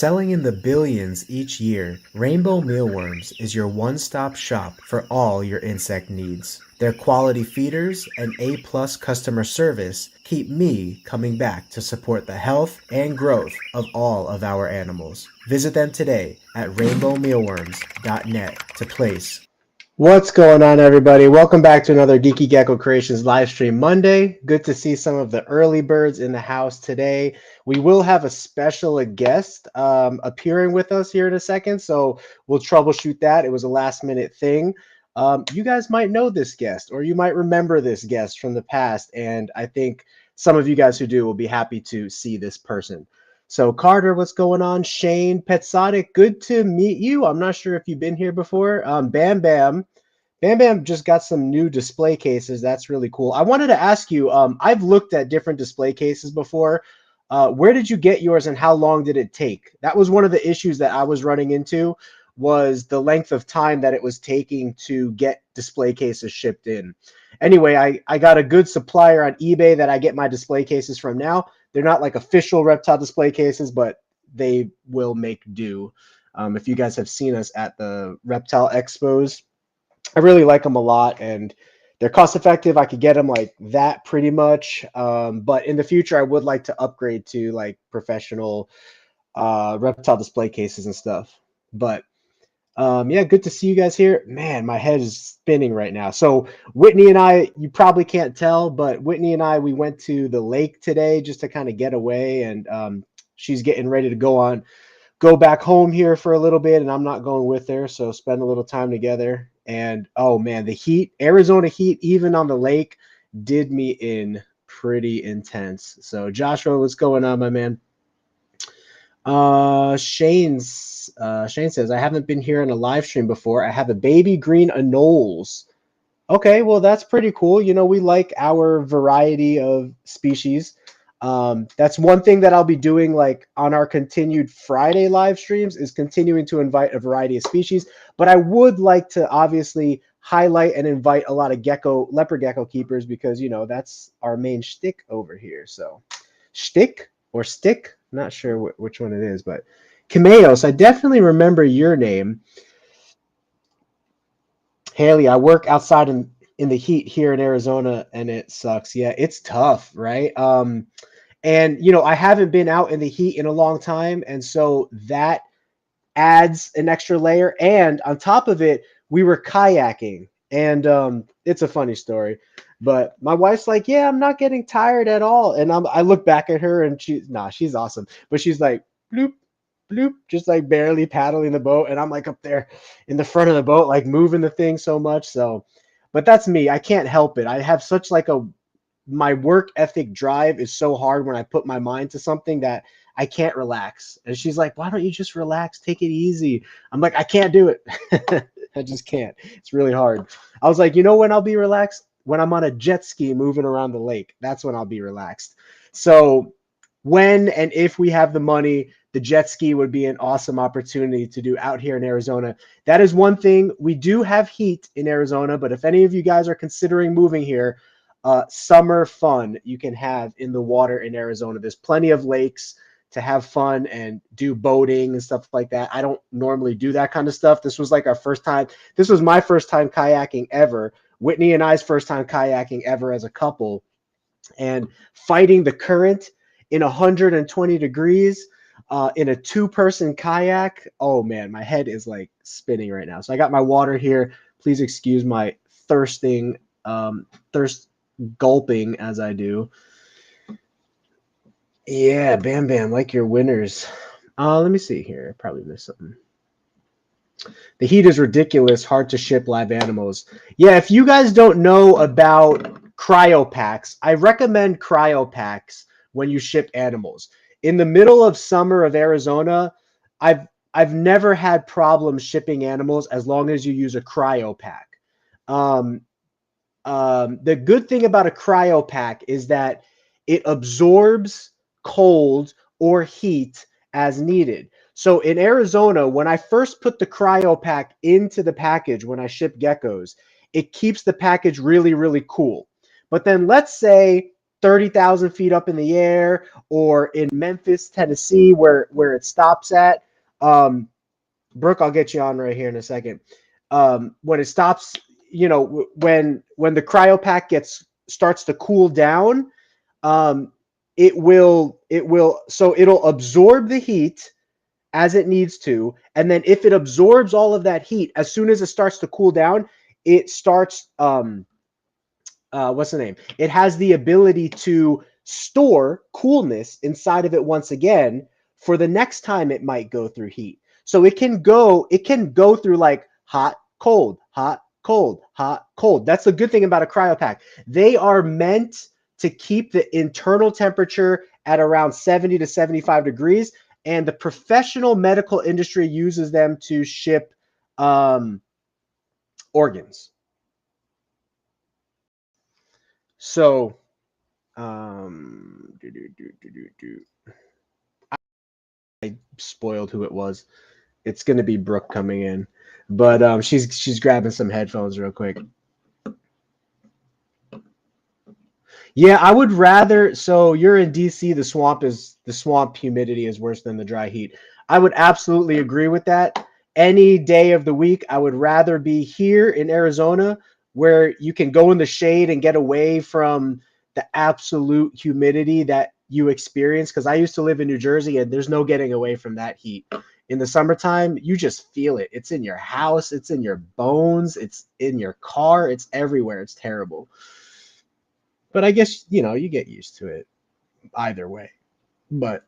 Selling in the billions each year, Rainbow Mealworms is your one-stop shop for all your insect needs. Their quality feeders and A-plus customer service keep me coming back to support the health and growth of all of our animals. Visit them today at rainbowmealworms.net to place. What's going on, everybody? Welcome back to another Geeky Gecko Creations live stream Monday. Good to see some of the early birds in the house today. We will have a special guest appearing with us here in a second, so we'll troubleshoot that. It was a last-minute thing. You guys might know this guest, or you might remember this guest from the past, and I think some of you guys who do will be happy to see this person. So Carter, what's going on? Shane, Petsodic, good to meet you. I'm not sure if you've been here before. Bam Bam just got some new display cases. That's really cool. I wanted to ask you, I've looked at different display cases before. Where did you get yours and how long did it take? That was one of the issues that I was running into, was the length of time that it was taking to get display cases shipped in. Anyway, I got a good supplier on eBay that I get my display cases from now. They're not like official Reptile display cases, but they will make do. If you guys have seen us at the Reptile Expos, I really like them a lot, and they're cost effective. I could get them like that pretty much. But in the future, I would like to upgrade to like professional Reptile display cases and stuff. But yeah, good to see you guys here. Man, my head is spinning right now. So Whitney and I, you probably can't tell, but Whitney and I, we went to the lake today just to kind of get away, and she's getting ready to go back home here for a little bit, and I'm not going with her, so spend a little time together. And oh man, the heat, Arizona heat, even on the lake, did me in pretty intense. So Joshua, what's going on, my man? Shane says, I haven't been here in a live stream before. I have a baby green anoles. Okay, well, that's pretty cool. You know, we like our variety of species. That's one thing that I'll be doing like on our continued Friday live streams, is continuing to invite a variety of species. But I would like to obviously highlight and invite a lot of leopard gecko keepers, because, you know, that's our main shtick over here. So shtick or stick, not sure which one it is, but Kameos, I definitely remember your name. Haley, I work outside in the heat here in Arizona, and it sucks. Yeah, it's tough, right? And, you know, I haven't been out in the heat in a long time, and so that adds an extra layer. And on top of it, we were kayaking, and it's a funny story. But my wife's like, yeah, I'm not getting tired at all. And I look back at her, and she's awesome. But she's like, bloop, bloop, just like barely paddling the boat. And I'm like up there in the front of the boat, like moving the thing so much. So, but that's me. I can't help it. I have such like my work ethic drive is so hard when I put my mind to something that I can't relax. And she's like, why don't you just relax? Take it easy. I'm like, I can't do it. I just can't. It's really hard. I was like, you know when I'll be relaxed? When I'm on a jet ski moving around the lake. That's when I'll be relaxed. So when and if we have the money, the jet ski would be an awesome opportunity to do out here in Arizona. That is one thing. We do have heat in Arizona, but if any of you guys are considering moving here, summer fun you can have in the water in Arizona. There's plenty of lakes to have fun and do boating and stuff like that. I don't normally do that kind of stuff. This was like our first time. This was my first time kayaking ever. Whitney and I's first time kayaking ever as a couple, and fighting the current in 120 degrees in a two-person kayak. Oh man, my head is like spinning right now. So I got my water here. Please excuse my thirst gulping as I do. Yeah, Bam, like your winners. Let me see here. I probably missed something. The heat is ridiculous. Hard to ship live animals. Yeah, if you guys don't know about cryo packs, I recommend cryo packs when you ship animals. In the middle of summer of Arizona, I've never had problems shipping animals as long as you use a cryo pack. The good thing about a cryo pack is that it absorbs cold or heat as needed. So in Arizona, when I first put the cryo pack into the package, when I ship geckos, it keeps the package really, really cool. But then let's say 30,000 feet up in the air, or in Memphis, Tennessee, where it stops at. Brooke, I'll get you on right here in a second. When it stops, when the cryopack starts to cool down, it'll absorb the heat as it needs to, and then if it absorbs all of that heat, as soon as it starts to cool down, it starts what's the name? It has the ability to store coolness inside of it once again for the next time it might go through heat. So it can go through like hot, cold, hot, cold, hot, cold. That's the good thing about a cryopack. They are meant to keep the internal temperature at around 70 to 75 degrees, and the professional medical industry uses them to ship organs. So, I spoiled who it was. It's going to be Brooke coming in, but she's grabbing some headphones real quick. Yeah, I would rather. So you're in DC. The swamp humidity is worse than the dry heat. I would absolutely agree with that. Any day of the week, I would rather be here in Arizona, where you can go in the shade and get away from the absolute humidity that you experience. Because I used to live in New Jersey, and there's no getting away from that heat. In the summertime, you just feel it. It's in your house. It's in your bones. It's in your car. It's everywhere. It's terrible. But I guess, you get used to it either way. But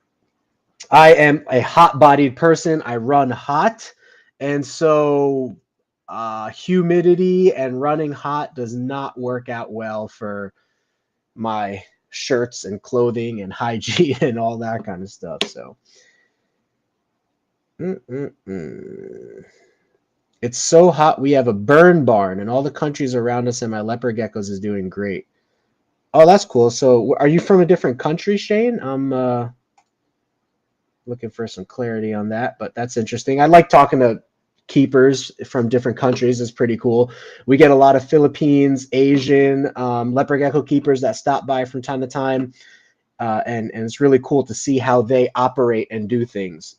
I am a hot-bodied person. I run hot. And so humidity and running hot does not work out well for my shirts and clothing and hygiene and all that kind of stuff. So it's so hot we have a burn barn, and all the countries around us, and my leopard geckos is doing great. Oh, that's cool. So are you from a different country, Shane? I'm looking for some clarity on that, but that's interesting. I like talking to keepers from different countries. It's pretty cool. We get a lot of Philippines, Asian leopard gecko keepers that stop by from time to time. And it's really cool to see how they operate and do things.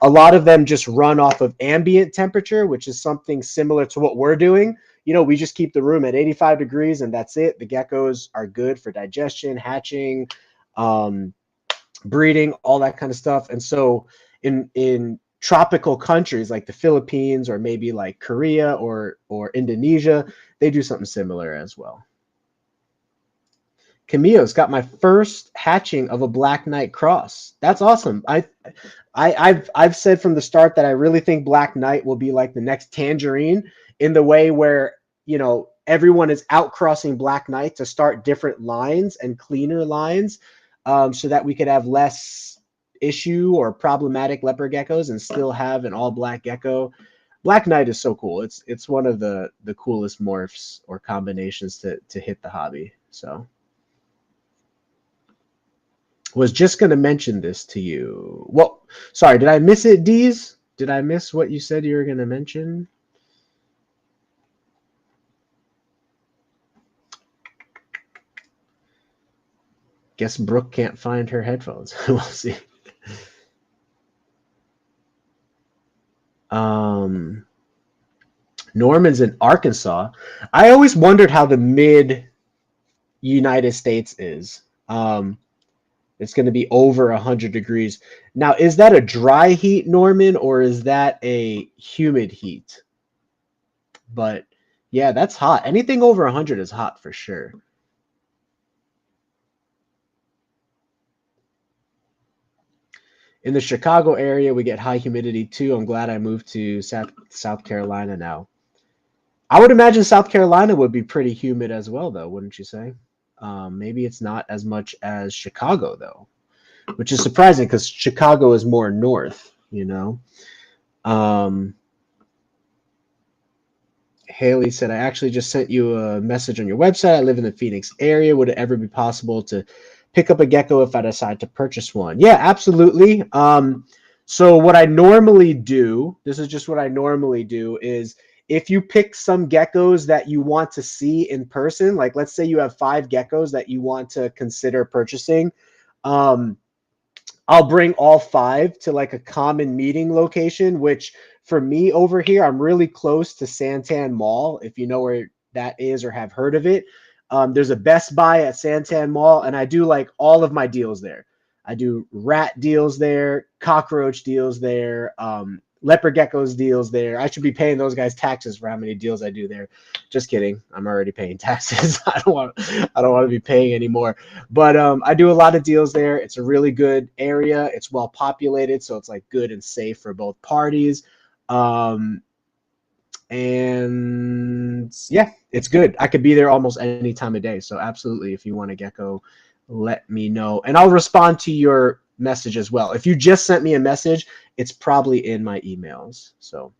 A lot of them just run off of ambient temperature, which is something similar to what we're doing. We just keep the room at 85 degrees and that's it. The geckos are good for digestion, hatching, breeding, all that kind of stuff. And so in tropical countries like the Philippines or maybe like Korea or Indonesia, they do something similar as well. Camille's got my first hatching of a Black Knight cross. That's awesome. I've said from the start that I really think Black Knight will be like the next Tangerine, in the way where everyone is outcrossing Black Knight to start different lines and cleaner lines, so that we could have less issue or problematic leopard geckos and still have an all black gecko. Black Knight is so cool. It's one of the coolest morphs or combinations to hit the hobby. So was just going to mention this to you. Well, sorry, did I miss it, Deez? Did I miss what you said you were going to mention? Guess Brooke can't find her headphones. We'll see. Norman's in Arkansas. I always wondered how the mid United States is. It's going to be over 100 degrees. Now, is that a dry heat, Norman, or is that a humid heat? But yeah, that's hot. Anything over 100 is hot for sure. In the Chicago area, we get high humidity too. I'm glad I moved to South Carolina now. I would imagine South Carolina would be pretty humid as well, though, wouldn't you say? Maybe it's not as much as Chicago, though, which is surprising because Chicago is more north, Haley said, I actually just sent you a message on your website. I live in the Phoenix area. Would it ever be possible to pick up a gecko if I decide to purchase one? Yeah, absolutely. So what I normally do, this is just what I normally do, is if you pick some geckos that you want to see in person, like let's say you have 5 geckos that you want to consider purchasing, um, I'll bring all 5 to like a common meeting location, which for me over here, I'm really close to Santan Mall, if you know where that is or have heard of it. There's a Best Buy at Santan Mall, and I do like all of my deals there. I do rat deals there, cockroach deals there, leopard geckos deals there. I should be paying those guys taxes for how many deals I do there. Just kidding. I'm already paying taxes. I don't want to be paying anymore. But I do a lot of deals there. It's a really good area. It's well populated, so it's like good and safe for both parties. And yeah, it's good. I could be there almost any time of day. So absolutely, if you want a gecko, let me know. And I'll respond to your message as well. If you just sent me a message, it's probably in my emails. So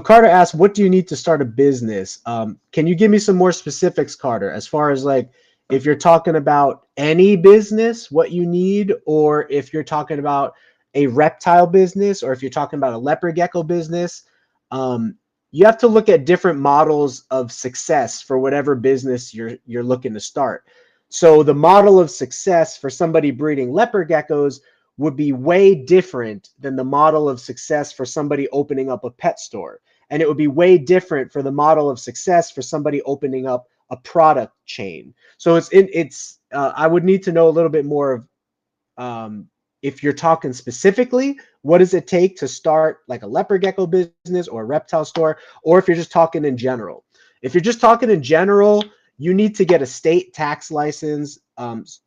Carter asks, what do you need to start a business? Can you give me some more specifics, Carter, as far as like if you're talking about any business, what you need, or if you're talking about a reptile business, or if you're talking about a leopard gecko business? You have to look at different models of success for whatever business you're looking to start. So the model of success for somebody breeding leopard geckos would be way different than the model of success for somebody opening up a pet store. And it would be way different for the model of success for somebody opening up a product chain. So I would need to know a little bit more of if you're talking specifically, what does it take to start like a leopard gecko business or a reptile store, or if you're just talking in general. If you're just talking in general, you need to get a state tax license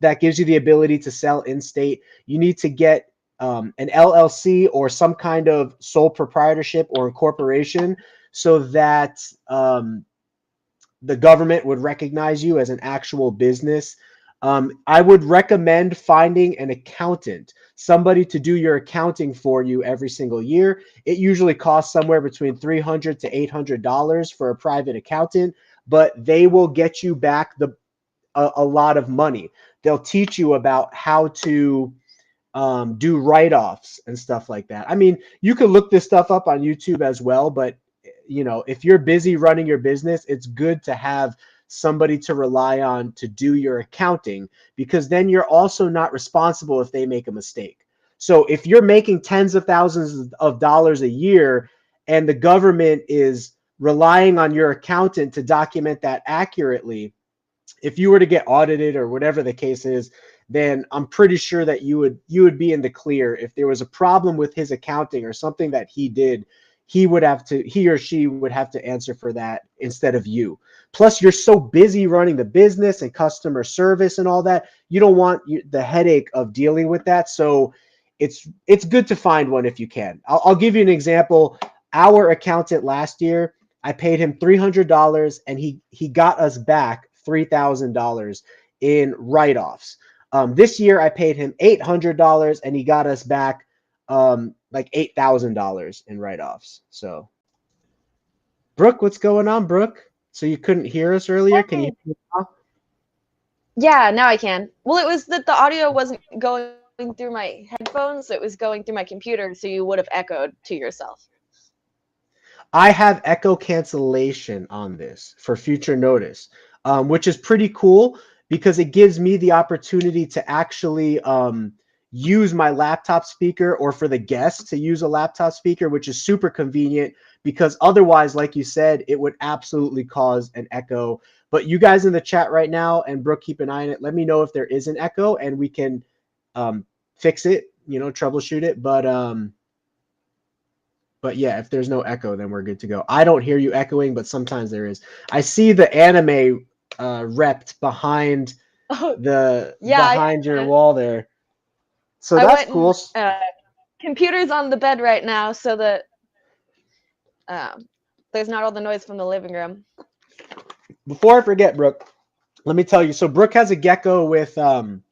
that gives you the ability to sell in state. You need to get an LLC or some kind of sole proprietorship or incorporation so that the government would recognize you as an actual business. I would recommend finding an accountant, somebody to do your accounting for you every single year. It usually costs somewhere between $300 to $800 for a private accountant, but they will get you back a lot of money. They'll teach you about how to do write-offs and stuff like that. I mean, you can look this stuff up on YouTube as well, but you know, if you're busy running your business, it's good to have somebody to rely on to do your accounting, because then you're also not responsible if they make a mistake. So if you're making tens of thousands of dollars a year and the government is relying on your accountant to document that accurately, if you were to get audited or whatever the case is, then I'm pretty sure that you would be in the clear. If there was a problem with his accounting or something that he did, he or she would have to answer for that instead of you. Plus, you're so busy running the business and customer service and all that, you don't want the headache of dealing with that. So it's good to find one if you can. I'll give you an example. Our accountant last year, I paid him $300 and he got us back $3,000 in write-offs. This year I paid him $800 and he got us back like $8,000 in write-offs. So, Brooke, what's going on, Brooke? So you couldn't hear us earlier? Can you hear me now? Yeah, now I can. Well, it was that the audio wasn't going through my headphones, it was going through my computer, so you would have echoed to yourself. I have echo cancellation on this for future notice, which is pretty cool because it gives me the opportunity to actually use my laptop speaker, or for the guests to use a laptop speaker, which is super convenient because otherwise, like you said, it would absolutely cause an echo. But you guys in the chat right now, and Brooke, keep an eye on it. Let me know if there is an echo and we can fix it, troubleshoot it. But yeah, if there's no echo, then we're good to go. I don't hear you echoing, but sometimes there is. I see the anime repped behind your wall there. So I that's went cool. and computer's on the bed right now, so that there's not all the noise from the living room. Before I forget, Brooke, let me tell you. So Brooke has a gecko with an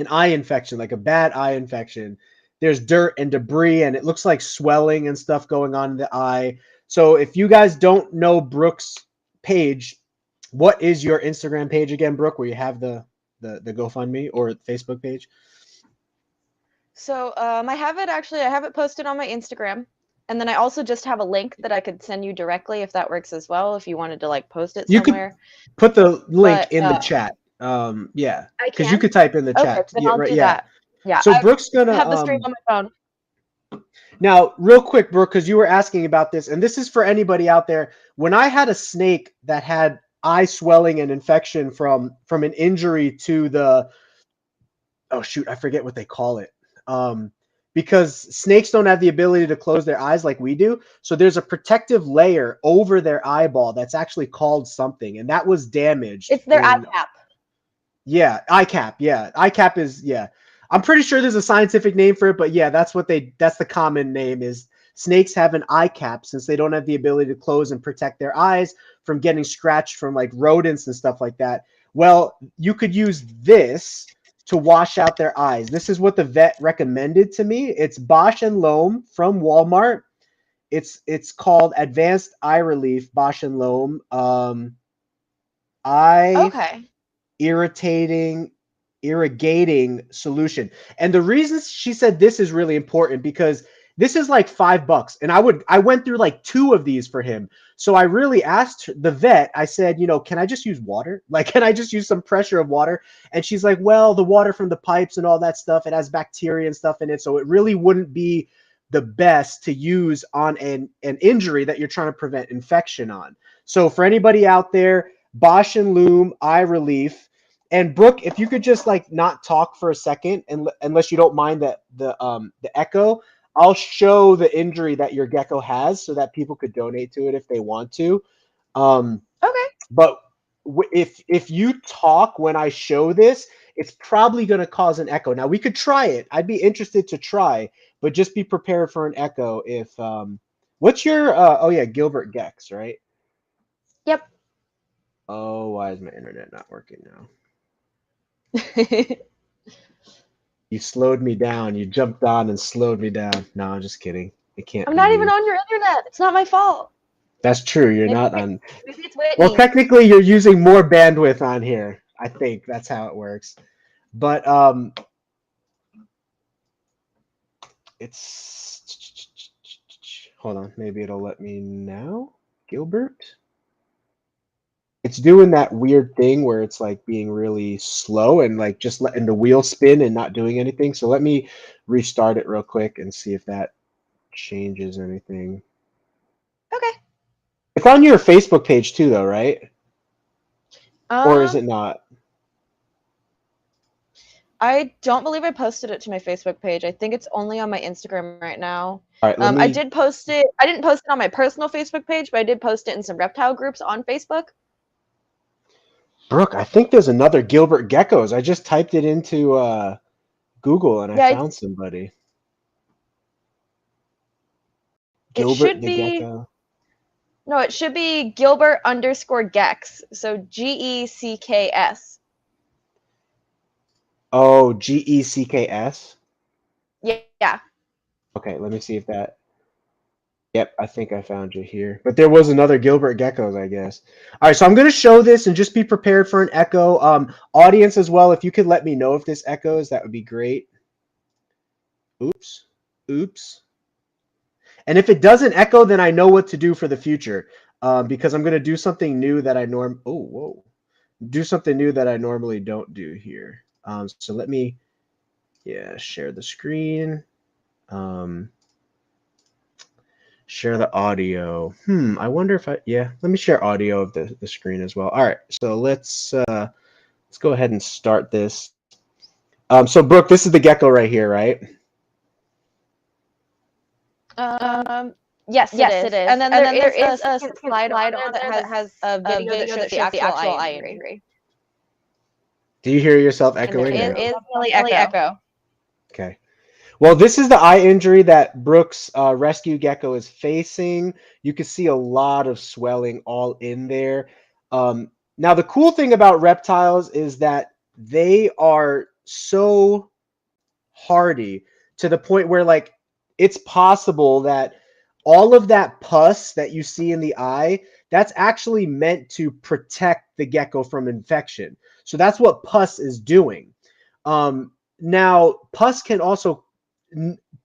eye infection, like a bad eye infection. There's dirt and debris, and it looks like swelling and stuff going on in the eye. So if you guys don't know Brooke's page, what is your Instagram page again, Brooke, where you have the GoFundMe or Facebook page? So I have it posted on my Instagram. And then I also just have a link that I could send you directly if that works as well, if you wanted to like post it You could somewhere. put the link But in the chat. Yeah, I because you can? could type in the Okay, chat. then Yeah, I'll right. do Yeah. that. Yeah, So I Brooke's gonna have the stream on my phone. now, real quick, Brooke, because you were asking about this, and this is for anybody out there. When I had a snake that had eye swelling and infection from an injury to the, oh shoot, I forget what they call it. Because snakes don't have the ability to close their eyes like we do. So there's a protective layer over their eyeball that's actually called something, and that was damaged. It's their eye cap. Yeah, eye cap. Yeah, eye cap is, yeah. I'm pretty sure there's a scientific name for it, but yeah, that's the common name is snakes have an eye cap since they don't have the ability to close and protect their eyes from getting scratched from like rodents and stuff like that. Well, you could use this to wash out their eyes. This is what the vet recommended to me. It's Bosch and Loam from Walmart. It's called Advanced Eye Relief Bosch and Loam. Okay. Irrigating solution. And the reason she said this is really important because this is like $5, and I went through like 2 of these for him. So I really asked the vet, I said, can I just use water? Like, can I just use some pressure of water? And she's like, well, the water from the pipes and all that stuff, it has bacteria and stuff in it, so it really wouldn't be the best to use on an injury that you're trying to prevent infection on. So for anybody out there, Bosch and Loom eye relief. And Brooke, if you could just like not talk for a second, and unless you don't mind the echo, I'll show the injury that your gecko has so that people could donate to it if they want to. Okay. But if you talk when I show this, it's probably going to cause an echo. Now we could try it. I'd be interested to try, but just be prepared for an echo. If what's your oh yeah, Gilbert Gex, right? Yep. Oh, why is my internet not working now? You slowed me down. You jumped on and slowed me down. No, I'm just kidding. It can't I'm be not you. even on your internet. It's not my fault. That's true. You're Maybe not on. Maybe it's Whitney. Well, technically, you're using more bandwidth on here. I think that's how it works. But it's hold on. Maybe it'll let me now. Gilbert. It's doing that weird thing where it's like being really slow and like just letting the wheel spin and not doing anything. So let me restart it real quick and see if that changes anything. Okay. It's on your Facebook page too, though, right? Or is it not? I don't believe I posted it to my Facebook page. I think it's only on my Instagram right now. All right, I did post it. I didn't post it on my personal Facebook page, but I did post it in some reptile groups on Facebook. Brooke, I think there's another Gilbert Geckos. I just typed it into Google and I found somebody. Gilbert the Gecko. No, it should be Gilbert _Gex. So Gecks. Oh, Gecks? Yeah. Okay, let me see if that. Yep, I think I found you here. But there was another Gilbert Geckos, I guess. All right, so I'm going to show this and just be prepared for an echo. Audience as well, if you could let me know if this echoes, that would be great. Oops. And if it doesn't echo, then I know what to do for the future. Because I'm going to do something new that I do something new that I normally don't do here. So let me, share the screen. Share the audio. I wonder if let me share audio of the screen as well. All right, so let's go ahead and start this. So Brooke, this is the gecko right here, right? Yes, it is. And then there is a slide on there that has a video that shows the actual eye injury. Do you hear yourself echoing? It is really echo. Okay. Well, this is the eye injury that Brooke's rescue gecko is facing. You can see a lot of swelling all in there. Now, the cool thing about reptiles is that they are so hardy to the point where, like, it's possible that all of that pus that you see in the eye, that's actually meant to protect the gecko from infection. So that's what pus is doing. Now, pus can also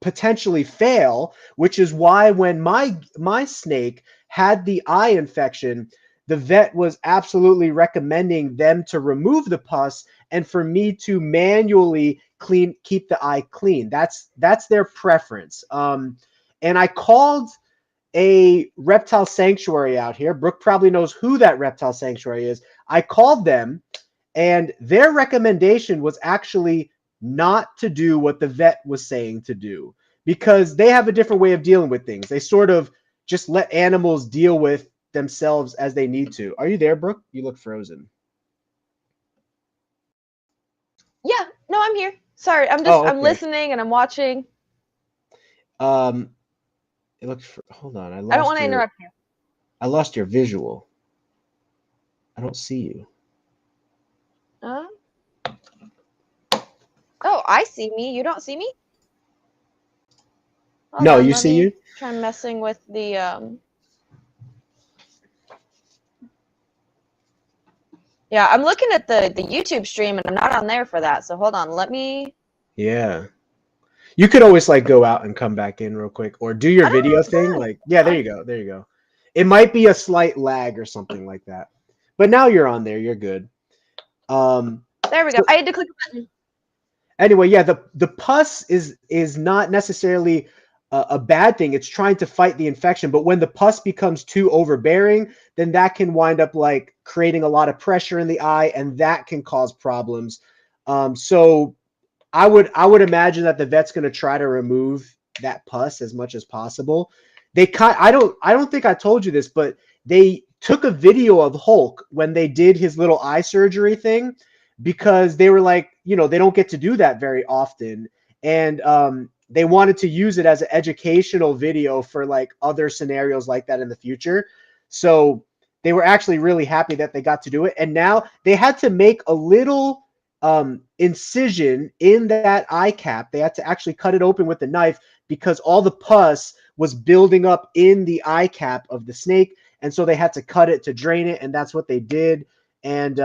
potentially fail, which is why when my snake had the eye infection, the vet was absolutely recommending them to remove the pus and for me to manually keep the eye clean. That's their preference. And I called a reptile sanctuary out here. Brooke probably knows who that reptile sanctuary is. I called them, and their recommendation was actually not to do what the vet was saying to do, because they have a different way of dealing with things. They sort of just let animals deal with themselves as they need to. Are you there, Brooke? You look frozen. Yeah, no, I'm here. Sorry, I'm Okay. listening and I'm watching. It looks. Hold on, I don't want to interrupt you. I lost your visual. I don't see you. Oh, I see me. You don't see me? Hold No, on, you see you? Try messing with the Yeah, I'm looking at the YouTube stream and I'm not on there for that. So hold on, let me. Yeah. You could always like go out and come back in real quick, or do your video thing. Like, yeah, there you go. There you go. It might be a slight lag or something like that. But now you're on there. You're good. There we go. I had to click a button. Anyway, yeah, the pus is not necessarily a bad thing. It's trying to fight the infection, but when the pus becomes too overbearing, then that can wind up like creating a lot of pressure in the eye, and that can cause problems. So I would imagine that the vet's going to try to remove that pus as much as possible. I don't think I told you this, but they took a video of Hulk when they did his little eye surgery thing, because they were like, they don't get to do that very often. And they wanted to use it as an educational video for like other scenarios like that in the future. So they were actually really happy that they got to do it. And now they had to make a little incision in that eye cap. They had to actually cut it open with a knife because all the pus was building up in the eye cap of the snake. And so they had to cut it to drain it. And that's what they did. And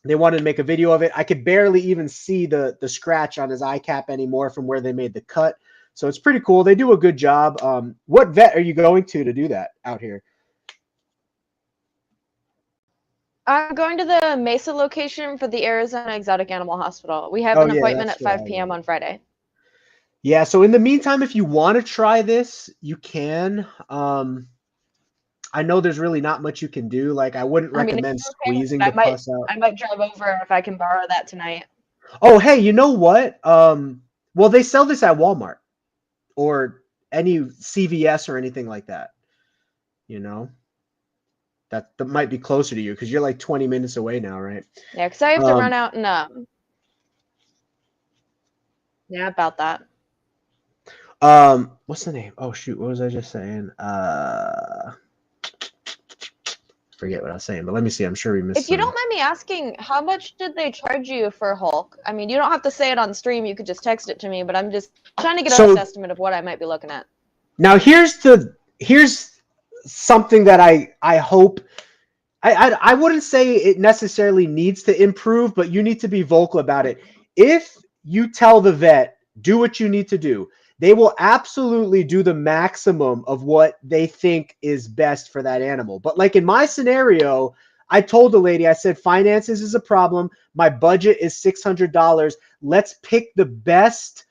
they wanted to make a video of it. I could barely even see the scratch on his eye cap anymore from where they made the cut. So it's pretty cool. They do a good job. What vet are you going to do that out here? I'm going to the Mesa location for the Arizona Exotic Animal Hospital. We have an appointment at 5 p.m. on Friday. Yeah, so in the meantime, if you want to try this, you can. I know there's really not much you can do. Like, I wouldn't recommend squeezing the pus out. I might drive over if I can borrow that tonight. Oh, hey, you know what? Well, they sell this at Walmart or any CVS or anything like that. That might be closer to you because you're like 20 minutes away now, right? Yeah, because I have to run out and yeah, about that. What's the name? Oh shoot, what was I just saying? Forget what I was saying, but let me see. I'm sure we missed. If you don't mind me asking, how much did they charge you for Hulk? I mean, you don't have to say it on stream. You could just text it to me, but I'm just trying to get an estimate of what I might be looking at. Now here's something that I hope. I wouldn't say it necessarily needs to improve, but you need to be vocal about it. If you tell the vet, do what you need to do, they will absolutely do the maximum of what they think is best for that animal. But like in my scenario, I told the lady, I said, finances is a problem. My budget is $600. Let's pick the best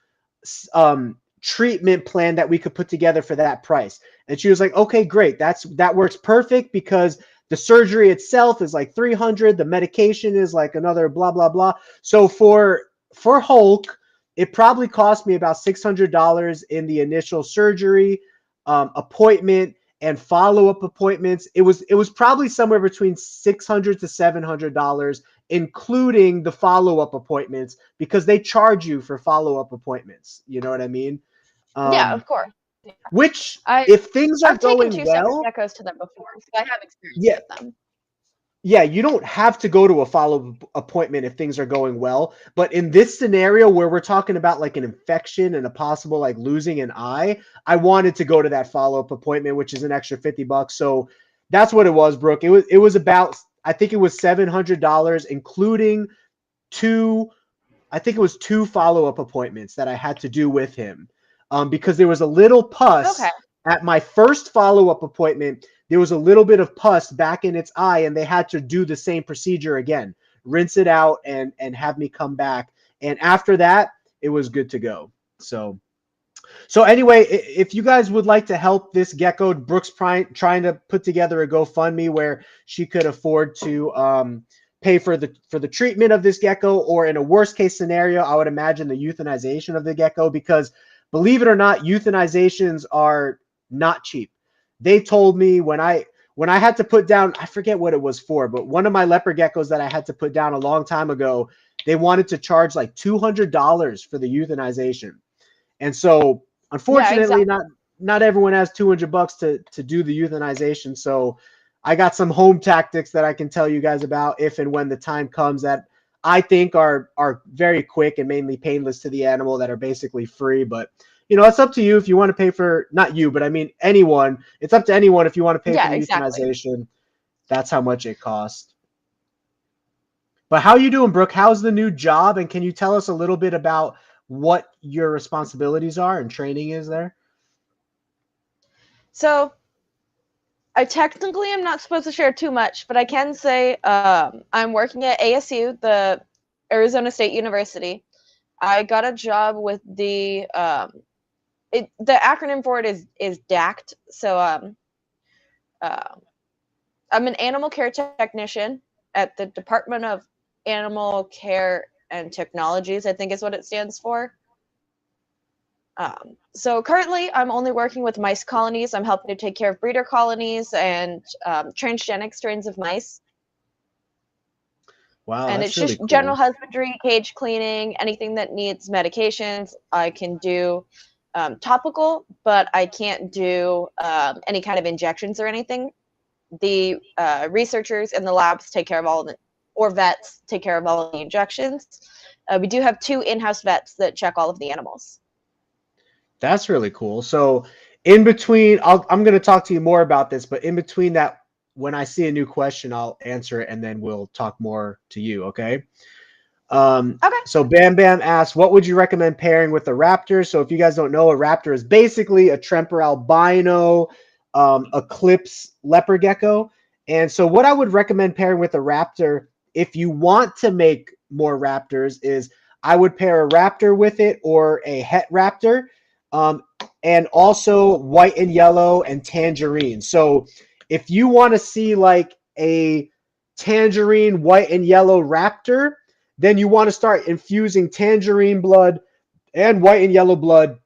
treatment plan that we could put together for that price. And she was like, okay, great. That works perfect because the surgery itself is like $300. The medication is like another blah, blah, blah. So for Hulk, it probably cost me about $600 in the initial surgery, appointment, and follow-up appointments. It was probably somewhere between $600 to $700, including the follow-up appointments, because they charge you for follow-up appointments. You know what I mean? Yeah, of course. Yeah. Which, if things are going well, I've taken 2 separate Geckos to them before, so I have experience with them. Yeah, you don't have to go to a follow-up appointment if things are going well. But in this scenario where we're talking about like an infection and a possible like losing an eye, I wanted to go to that follow-up appointment, which is an extra $50. So that's what it was, Brooke. It was about, I think it was $700, including 2 I think it was 2 follow-up appointments that I had to do with him, because there was a little Okay. pus at my first follow-up appointment. There was a little bit of pus back in its eye, and they had to do the same procedure again, rinse it out, and have me come back. And after that, it was good to go. So anyway, if you guys would like to help this gecko, Brooke's trying to put together a GoFundMe where she could afford to pay for the treatment of this gecko, or in a worst case scenario, I would imagine the euthanization of the gecko, because believe it or not, euthanizations are not cheap. They told me when I had to put down, I forget what it was for, but one of my leopard geckos that I had to put down a long time ago, they wanted to charge like $200 for the euthanization. And so, Yeah, unfortunately, exactly. not everyone has $200 to do the euthanization. So I got some home tactics that I can tell you guys about if and when the time comes, that I think are very quick and mainly painless to the animal, that are basically free. But it's up to you if you want to pay for, not you, but I mean anyone. It's up to anyone if you want to pay for Yeah, the exactly. euthanization. That's how much it costs. But how you doing, Brooke? How's the new job? And can you tell us a little bit about what your responsibilities are and training is there? So I technically am not supposed to share too much, but I can say I'm working at ASU, the Arizona State University. I got a job with the acronym for it is DACT. So uh, I'm an animal care technician at the Department of Animal Care and Technologies, I think is what it stands for. So currently, I'm only working with mice colonies. I'm helping to take care of breeder colonies and transgenic strains of mice. Wow, And that's it's really just general cool. husbandry, cage cleaning, anything that needs medications. I can do topical, but I can't do any kind of injections or anything. The researchers in the labs take care of all of it, or vets take care of all of the injections. We do have 2 in-house vets that check all of the animals. That's really cool. So in between, I'm going to talk to you more about this, but in between that, when I see a new question, I'll answer it, and then we'll talk more to you. Okay. Okay. So Bam Bam asks, what would you recommend pairing with a raptor? So if you guys don't know, a raptor is basically a Tremper albino Eclipse leopard gecko. And so what I would recommend pairing with a raptor, if you want to make more raptors, is I would pair a raptor with it, or a het raptor, um, and also white and yellow and tangerine. So if you want to see like a tangerine, white and yellow raptor, then you want to start infusing tangerine blood and white and yellow blood,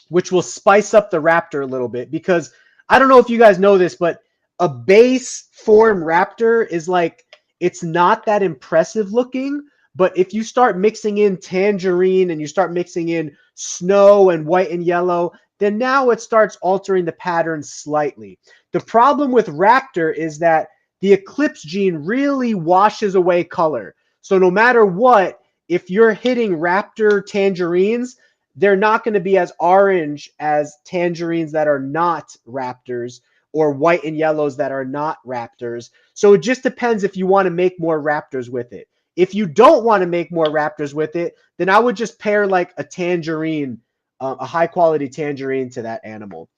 which will spice up the raptor a little bit. Because I don't know if you guys know this, but a base form raptor is like, it's not that impressive looking. But if you start mixing in tangerine and you start mixing in snow and white and yellow, then now it starts altering the pattern slightly. The problem with raptor is that the Eclipse gene really washes away color. So no matter what, if you're hitting raptor tangerines, they're not going to be as orange as tangerines that are not raptors, or white and yellows that are not raptors. So it just depends if you want to make more raptors with it. If you don't want to make more raptors with it, then I would just pair like a tangerine, a high quality tangerine, to that animal.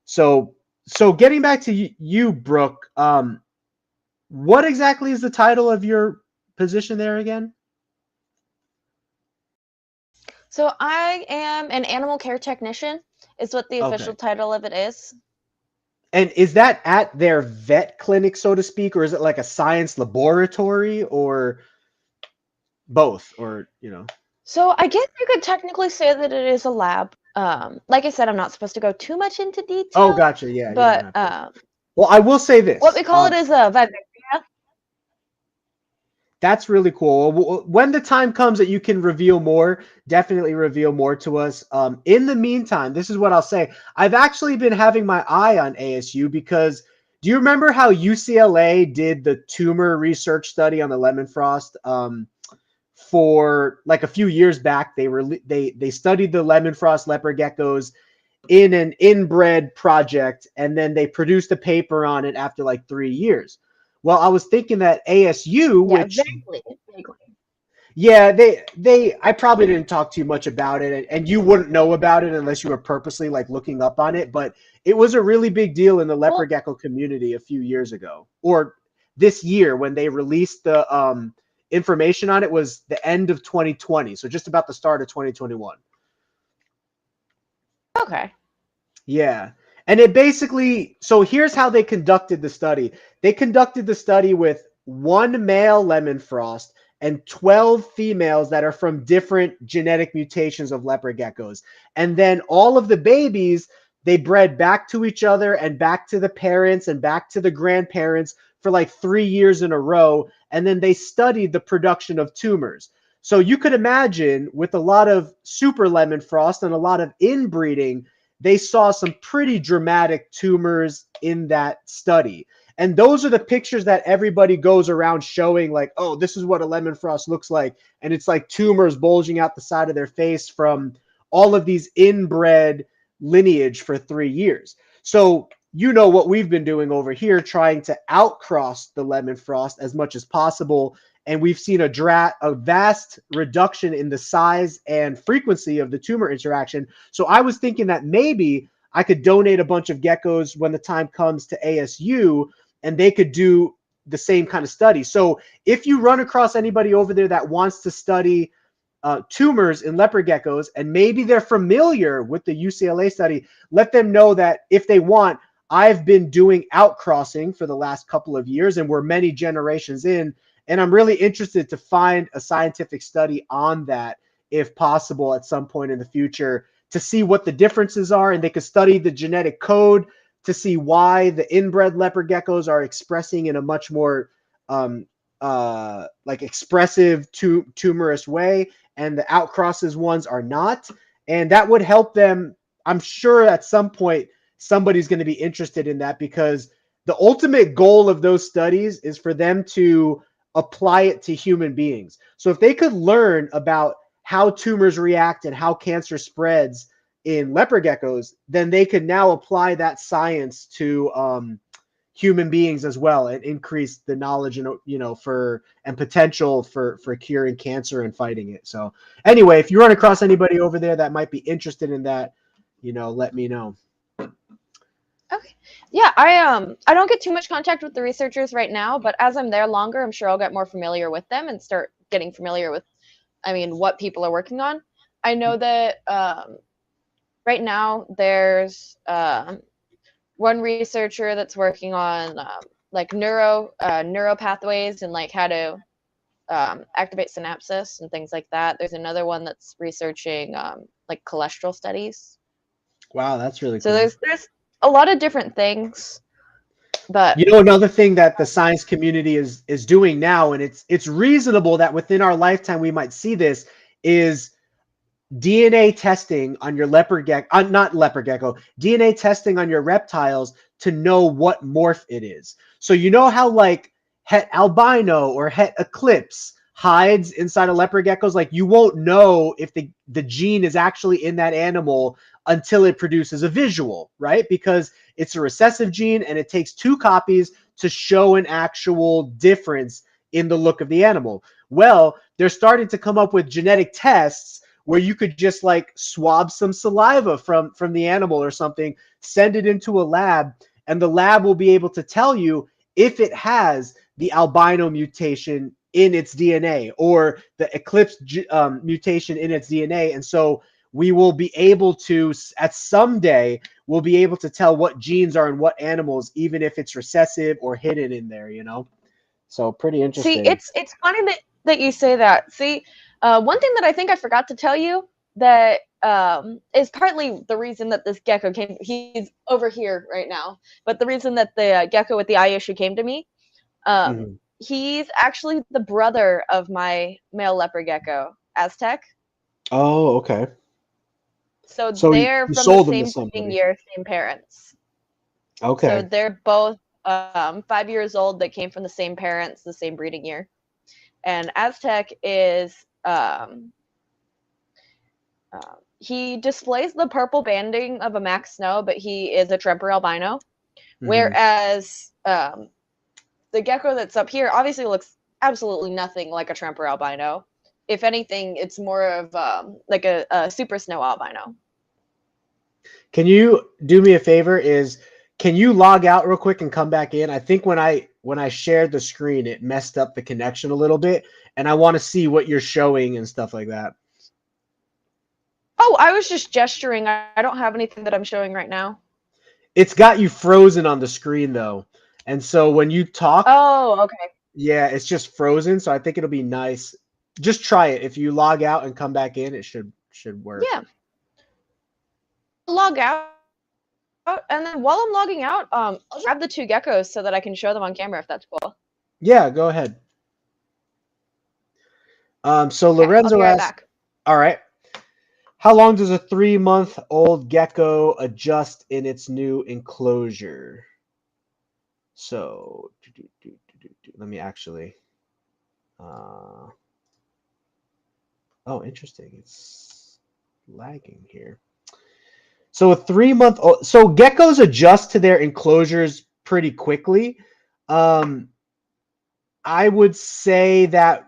So getting back to you, Brooke, what exactly is the title of your position there again? So I am an animal care technician, is what the official Okay. title of it is. And is that at their vet clinic, so to speak, or is it like a science laboratory, or both, or? So I guess you could technically say that it is a lab. Like I said, I'm not supposed to go too much into Oh, detail, gotcha. Yeah, you don't but have to. Well, I will say what this. we call it is a vivarium. That's really cool. When the time comes that you can reveal more, definitely reveal more to us. In the meantime, this is what I'll say. I've actually been having my eye on ASU, because do you remember how UCLA did the tumor research study on the lemon frost? For like a few years back, they studied the lemon frost leopard geckos in an inbred project, and then they produced a paper on it after like 3 years. Well, I was thinking that ASU, Yeah, which, vaguely. Vaguely. Yeah, I probably didn't talk too much about it, and you wouldn't know about it unless you were purposely like looking up on it. But it was a really big deal in the leopard Well, gecko community a few years ago, or this year when they released the information on it was the end of 2020, so just about the start of 2021. okay. Yeah. And it basically, so here's how they conducted the study. They conducted the study with one male lemon frost and 12 females that are from different genetic mutations of leopard geckos. And then all of the babies, they bred back to each other and back to the parents and back to the grandparents for like 3 years in a row. And then they studied the production of tumors. So you could imagine with a lot of super lemon frost and a lot of inbreeding, they saw some pretty dramatic tumors in that study. And those are the pictures that everybody goes around showing, like, oh, this is what a lemon frost looks like. And it's like tumors bulging out the side of their face from all of these inbred lineage for 3 years. So, you know what we've been doing over here, trying to outcross the lemon frost as much as possible. And we've seen a vast reduction in the size and frequency of the tumor interaction. So I was thinking that maybe I could donate a bunch of geckos when the time comes to ASU, and they could do the same kind of study. So if you run across anybody over there that wants to study tumors in leopard geckos, and maybe they're familiar with the UCLA study, let them know that if they want, I've been doing outcrossing for the last couple of years, and we're many generations in. And I'm really interested to find a scientific study on that, if possible, at some point in the future, to see what the differences are. And they could study the genetic code to see why the inbred leopard geckos are expressing in a much more like expressive tumorous way, and the outcrosses ones are not. And that would help them. I'm sure at some point somebody's going to be interested in that, because the ultimate goal of those studies is for them to apply it to human beings. So if they could learn about how tumors react and how cancer spreads in leopard geckos, then they could now apply that science to human beings as well, and increase the knowledge and for and potential for curing cancer and fighting it. So anyway, if you run across anybody over there that might be interested in that, let me know. Okay. Yeah, I don't get too much contact with the researchers right now, but as I'm there longer, I'm sure I'll get more familiar with them and start getting familiar with, I mean, what people are working on. I know that right now there's one researcher that's working on like neuro pathways and like how to activate synapses and things like that. There's another one that's researching like cholesterol studies. Wow, that's really So cool. there's a lot of different things, but Another thing that the science community is doing now, and it's reasonable that within our lifetime we might see this, is DNA testing on your leopard gecko, not leopard gecko, DNA testing on your reptiles to know what morph it is. So you know how like het albino or het eclipse hides inside of leopard geckos? Like you won't know if the gene is actually in that animal until it produces a visual, right? Because it's a recessive gene and it takes 2 copies to show an actual difference in the look of the animal. Well, they're starting to come up with genetic tests where you could just like swab some saliva from the animal or something, send it into a lab, and the lab will be able to tell you if it has the albino mutation in its DNA or the eclipse mutation in its DNA. And so we will be able to, at some day, we'll be able to tell what genes are in what animals, even if it's recessive or hidden in there, So pretty see, interesting. it's funny that you say that. See, one thing that I think I forgot to tell you that is partly the reason that this gecko came. He's over here right now, but the reason that the gecko with the eye issue came to me, Mhm. he's actually the brother of my male leopard gecko, Aztec. Oh, okay. So So they're you from the sold them to same breeding somebody. year, same parents. So Okay. they're both 5 years old. That came from the same parents, the same breeding year. And Aztec is he displays the purple banding of a Max Snow, but he is a Tremper albino. Hmm. Whereas the gecko that's up here obviously looks absolutely nothing like a Tremper albino. if anything, it's more of like a super snow albino. Can you do me a favor? Can you log out real quick and come back in? I think when I shared the screen, it messed up the connection a little bit, and I want to see what you're showing and stuff like that. Oh, I was just gesturing. I don't have anything that I'm showing right now. It's got you frozen on the screen though, and so when you talk, Oh, okay. yeah, it's just frozen. So I think it'll be nice. Just try it. If you log out and come back in, it should work. Yeah. Log out, and then while I'm logging out, I'll grab the two geckos so that I can show them on camera if that's cool. Yeah, go ahead. So Okay, I'll be Lorenzo right asks, back. all right, how long does a 3-month-old gecko adjust in its new enclosure? So let me actually. Oh, interesting. It's lagging here. So a 3-month-old. So geckos adjust to their enclosures pretty quickly. I would say that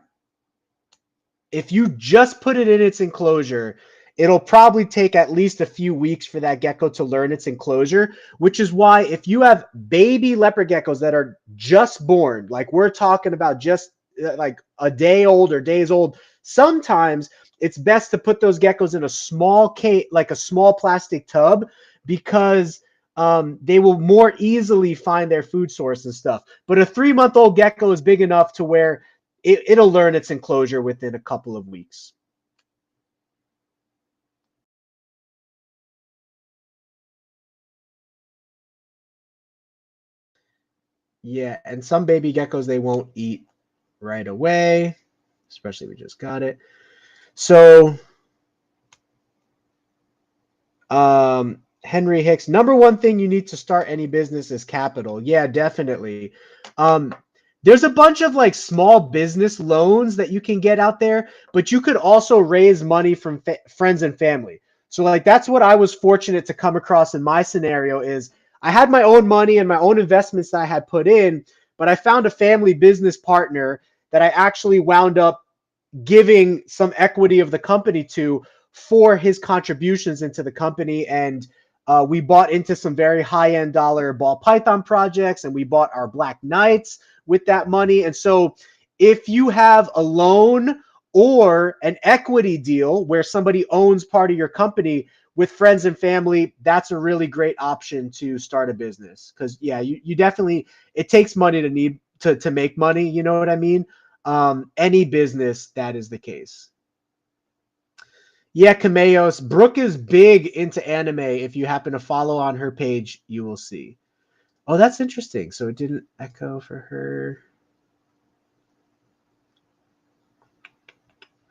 if you just put it in its enclosure, it'll probably take at least a few weeks for that gecko to learn its enclosure, which is why if you have baby leopard geckos that are just born, like we're talking about just like a day old or days old, sometimes it's best to put those geckos in a small cage, like a small plastic tub, because they will more easily find their food source and stuff. But a 3-month-old gecko is big enough to where it'll learn its enclosure within a couple of weeks. Yeah, and some baby geckos, they won't eat right away, especially we just got it. So, Henry Hicks, number one thing you need to start any business is capital. Yeah, definitely. Um, there's a bunch of like small business loans that you can get out there, but you could also raise money from friends and family. So like that's what I was fortunate to come across in my scenario is I had my own money and my own investments that I had put in, but I found a family business partner that I actually wound up giving some equity of the company to for his contributions into the company. And we bought into some very high-end dollar ball python projects, and we bought our Black Knights with that money. And so if you have a loan or an equity deal where somebody owns part of your company with friends and family, that's a really great option to start a business. Because yeah, you definitely, it takes money to make money, you know what I mean? Any business, that is the case. Yeah, Cameos. Brooke is big into anime. If you happen to follow on her page, you will see. Oh, that's interesting. So it didn't echo for her.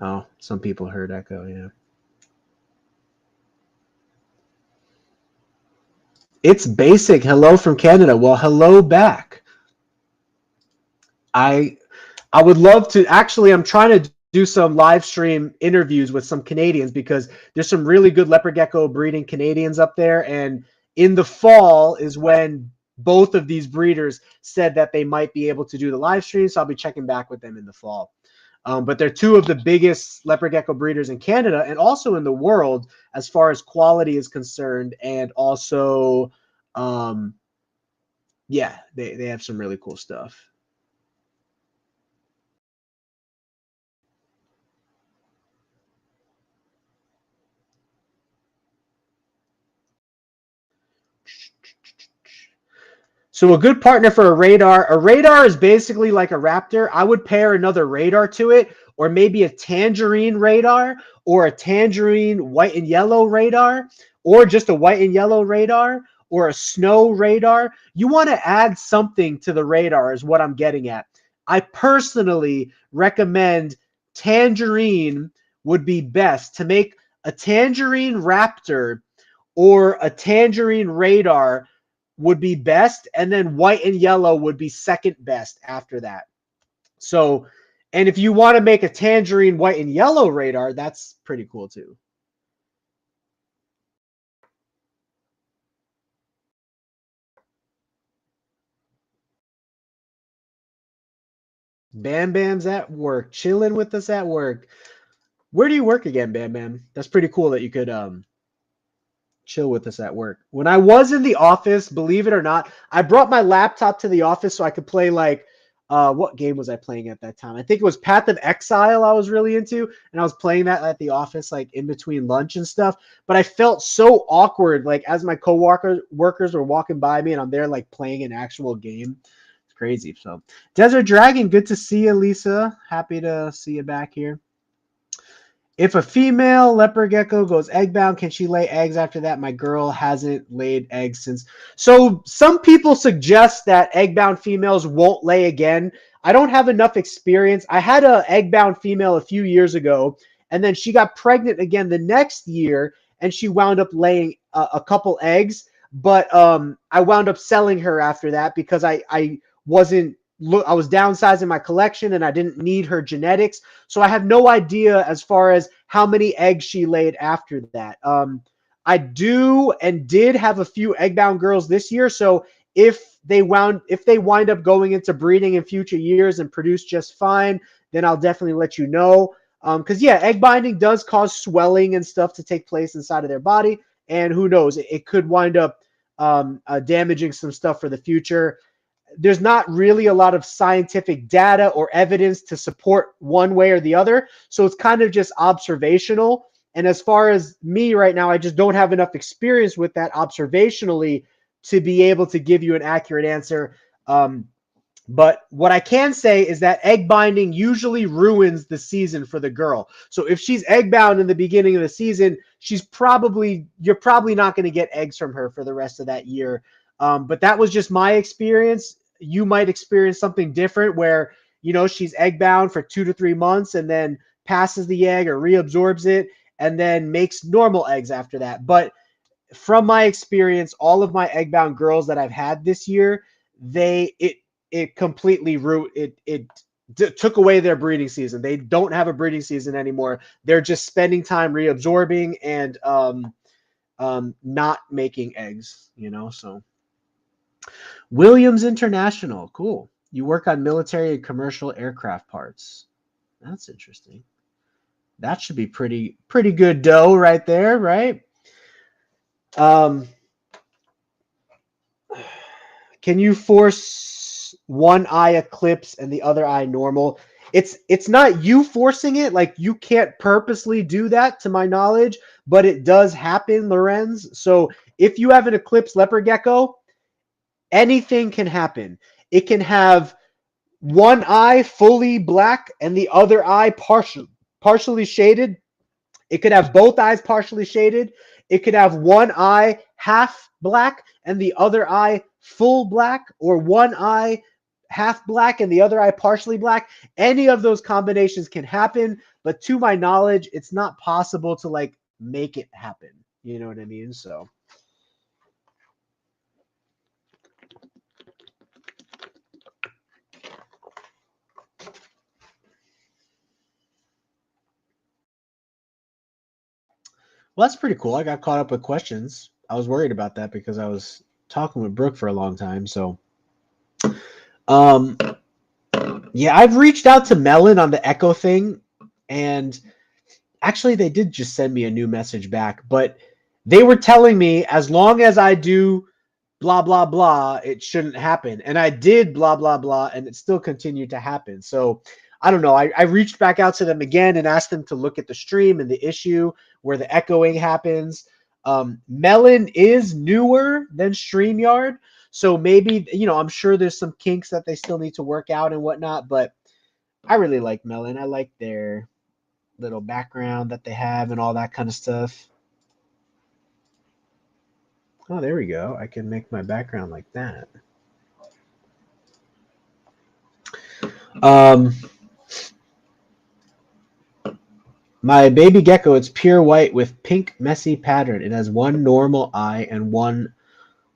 Oh, some people heard echo, yeah. It's basic. Hello from Canada. Well, hello back. I I would love to actually I'm trying to do some live stream interviews with some Canadians because there's some really good leopard gecko breeding Canadians up there, and in the fall is when both of these breeders said that they might be able to do the live stream, so I'll be checking back with them in the fall. But they're two of the biggest leopard gecko breeders in Canada and also in the world as far as quality is concerned, and also yeah, they have some really cool stuff. So a good partner for a radar is basically like a Raptor. I would pair another radar to it, or maybe a tangerine radar, or a tangerine white and yellow radar, or just a white and yellow radar, or a snow radar. You want to add something to the radar is what I'm getting at. I personally recommend tangerine would be best to make a tangerine Raptor or a tangerine radar would be best, and then white and yellow would be second best after that. So, and if you want to make a tangerine white and yellow radar, that's pretty cool too. Bam Bam's at work, chilling with us at work. Where do you work again, Bam Bam? That's pretty cool that you could chill with us at work. When I was in the office, believe it or not, I brought my laptop to the office so I could play like what game was I playing at that time? I think it was Path of Exile I was really into, and I was playing that at the office like in between lunch and stuff. But I felt so awkward like as my workers were walking by me and I'm there like playing an actual game. It's crazy. So Desert Dragon, good to see you, Lisa. Happy to see you back here. If a female leopard gecko goes egg-bound, can she lay eggs after that? My girl hasn't laid eggs since. So some people suggest that egg-bound females won't lay again. I don't have enough experience. I had a egg-bound female a few years ago, and then she got pregnant again the next year, and she wound up laying a couple eggs. But I wound up selling her after that because I wasn't I was downsizing my collection and I didn't need her genetics. So I have no idea as far as how many eggs she laid after that. I do and did have a few egg-bound girls this year. So if they wind up going into breeding in future years and produce just fine, then I'll definitely let you know. Because yeah, egg binding does cause swelling and stuff to take place inside of their body, and who knows, it could wind up damaging some stuff for the future. There's not really a lot of scientific data or evidence to support one way or the other. So it's kind of just observational. And as far as me right now, I just don't have enough experience with that observationally to be able to give you an accurate answer. But what I can say is that egg binding usually ruins the season for the girl. So if she's egg bound in the beginning of the season, you're probably not going to get eggs from her for the rest of that year. But that was just my experience. You might experience something different where, she's egg bound for 2 to 3 months and then passes the egg or reabsorbs it and then makes normal eggs after that. But from my experience, all of my egg bound girls that I've had this year, it completely took away their breeding season. They don't have a breeding season anymore. They're just spending time reabsorbing and not making eggs, so. Williams International, cool. You work on military and commercial aircraft parts. That's interesting. That should be pretty good dough right there, right? Can you force one eye Eclipse and the other eye normal? It's not you forcing it. Like, you can't purposely do that to my knowledge, but it does happen, Lorenz. So if you have an Eclipse leopard gecko, anything can happen. It can have one eye fully black and the other eye partially shaded. It could have both eyes partially shaded. It could have one eye half black and the other eye full black, or one eye half black and the other eye partially black. Any of those combinations can happen, but to my knowledge, it's not possible to like make it happen. You know what I mean? So. Well, that's pretty cool. I got caught up with questions. I was worried about that because I was talking with Brooke for a long time. So, yeah, I've reached out to Melon on the Echo thing, and actually they did just send me a new message back, but they were telling me as long as I do blah, blah, blah, it shouldn't happen. And I did blah, blah, blah, and it still continued to happen. So I don't know. I reached back out to them again and asked them to look at the stream and the issue where the echoing happens. Melon is newer than StreamYard. So maybe, I'm sure there's some kinks that they still need to work out and whatnot, but I really like Melon. I like their little background that they have and all that kind of stuff. Oh, there we go. I can make my background like that. My baby gecko, it's pure white with pink messy pattern. It has one normal eye and one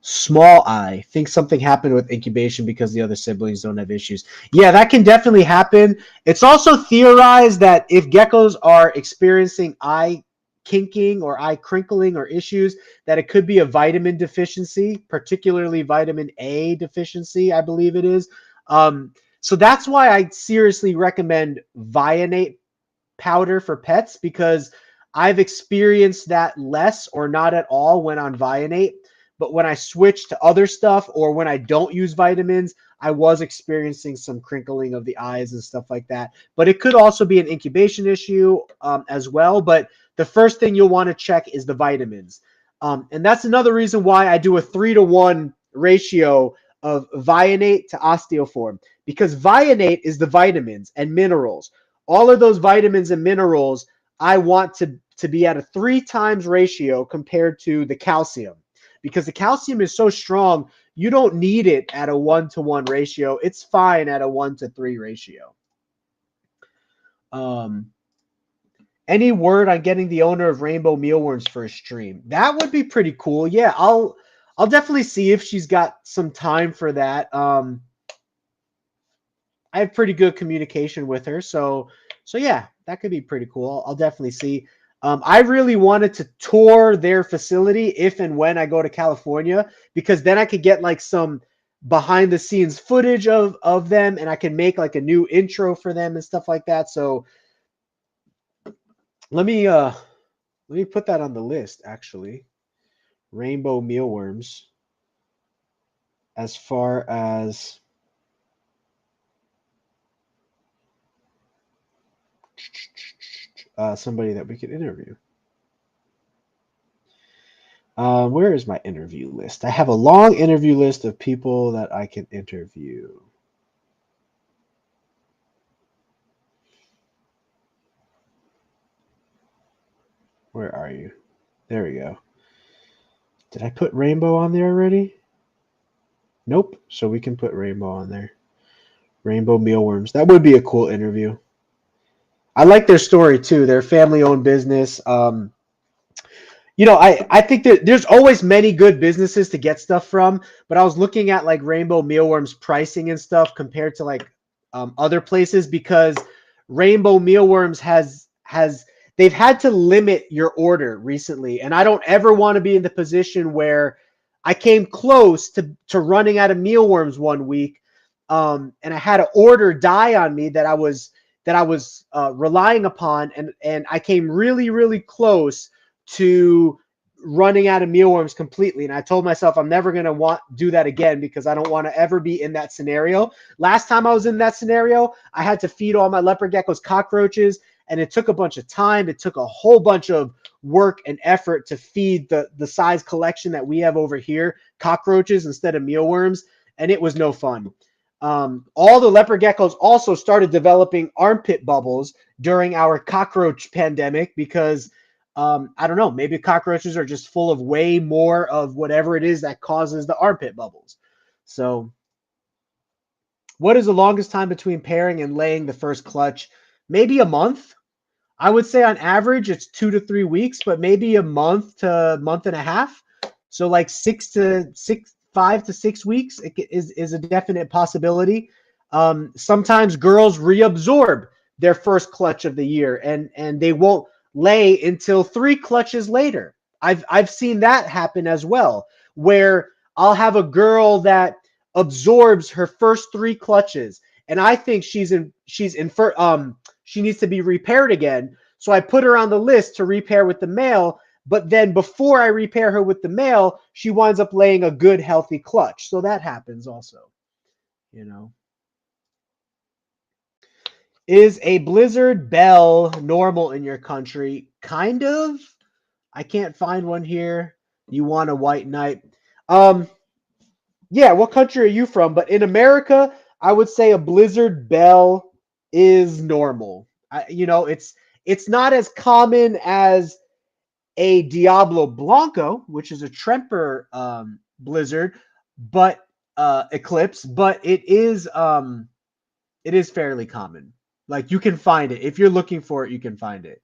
small eye. Think something happened with incubation because the other siblings don't have issues. Yeah, that can definitely happen. It's also theorized that if geckos are experiencing eye kinking or eye crinkling or issues, that it could be a vitamin deficiency, particularly vitamin A deficiency, I believe it is. So that's why I seriously recommend Vionate powder for pets because I've experienced that less or not at all when on Vionate. But when I switch to other stuff or when I don't use vitamins, I was experiencing some crinkling of the eyes and stuff like that. But it could also be an incubation issue as well. But the first thing you'll want to check is the vitamins. And that's another reason why I do a 3-to-1 ratio of Vionate to Osteoform, because Vionate is the vitamins and minerals. All of those vitamins and minerals I want to be at a 3 times ratio compared to the calcium, because the calcium is so strong, you don't need it at a 1-to-1 ratio. It's fine at a 1-to-3 ratio. Any word on getting the owner of Rainbow Mealworms for a stream? That would be pretty cool. Yeah, I'll definitely see if she's got some time for that. I have pretty good communication with her, so yeah, that could be pretty cool. I'll definitely see. I really wanted to tour their facility if and when I go to California, because then I could get like some behind the scenes footage of them, and I can make like a new intro for them and stuff like that. So let me put that on the list, actually. Rainbow Mealworms. As far as somebody that we could interview. Where is my interview list? I have a long interview list of people that I can interview. Where are you? There we go. Did I put Rainbow on there already? Nope. So we can put Rainbow on there. Rainbow Mealworms. That would be a cool interview. I like their story too. They're a family-owned business. I think that there's always many good businesses to get stuff from, but I was looking at like Rainbow Mealworms pricing and stuff compared to like other places, because Rainbow Mealworms has they've had to limit your order recently, and I don't ever want to be in the position where I came close to running out of mealworms one week, and I had an order die on me that I was relying upon, and I came really, really close to running out of mealworms completely. And I told myself I'm never going to do that again, because I don't want to ever be in that scenario. Last time I was in that scenario, I had to feed all my leopard geckos cockroaches, and it took a bunch of time. It took a whole bunch of work and effort to feed the size collection that we have over here cockroaches instead of mealworms, and it was no fun. All the leopard geckos also started developing armpit bubbles during our cockroach pandemic, because I don't know, maybe cockroaches are just full of way more of whatever it is that causes the armpit bubbles. So what is the longest time between pairing and laying the first clutch? Maybe a month. I would say on average it's 2 to 3 weeks, but maybe a month to month and a half. So like 5 to 6 weeks is a definite possibility. Sometimes girls reabsorb their first clutch of the year, and they won't lay until 3 clutches later. I've seen that happen as well, where I'll have a girl that absorbs her first 3 clutches, and I think she needs to be repaired again. So I put her on the list to repair with the male, but then before I repair her with the male, she winds up laying a good, healthy clutch. So that happens also, Is a blizzard bell normal in your country? Kind of. I can't find one here. You want a white knight? Yeah, what country are you from? But in America, I would say a blizzard bell is normal. It's not as common as a Diablo Blanco, which is a Tremper blizzard, but Eclipse, but it is fairly common. Like, you can find it. If you're looking for it, you can find it.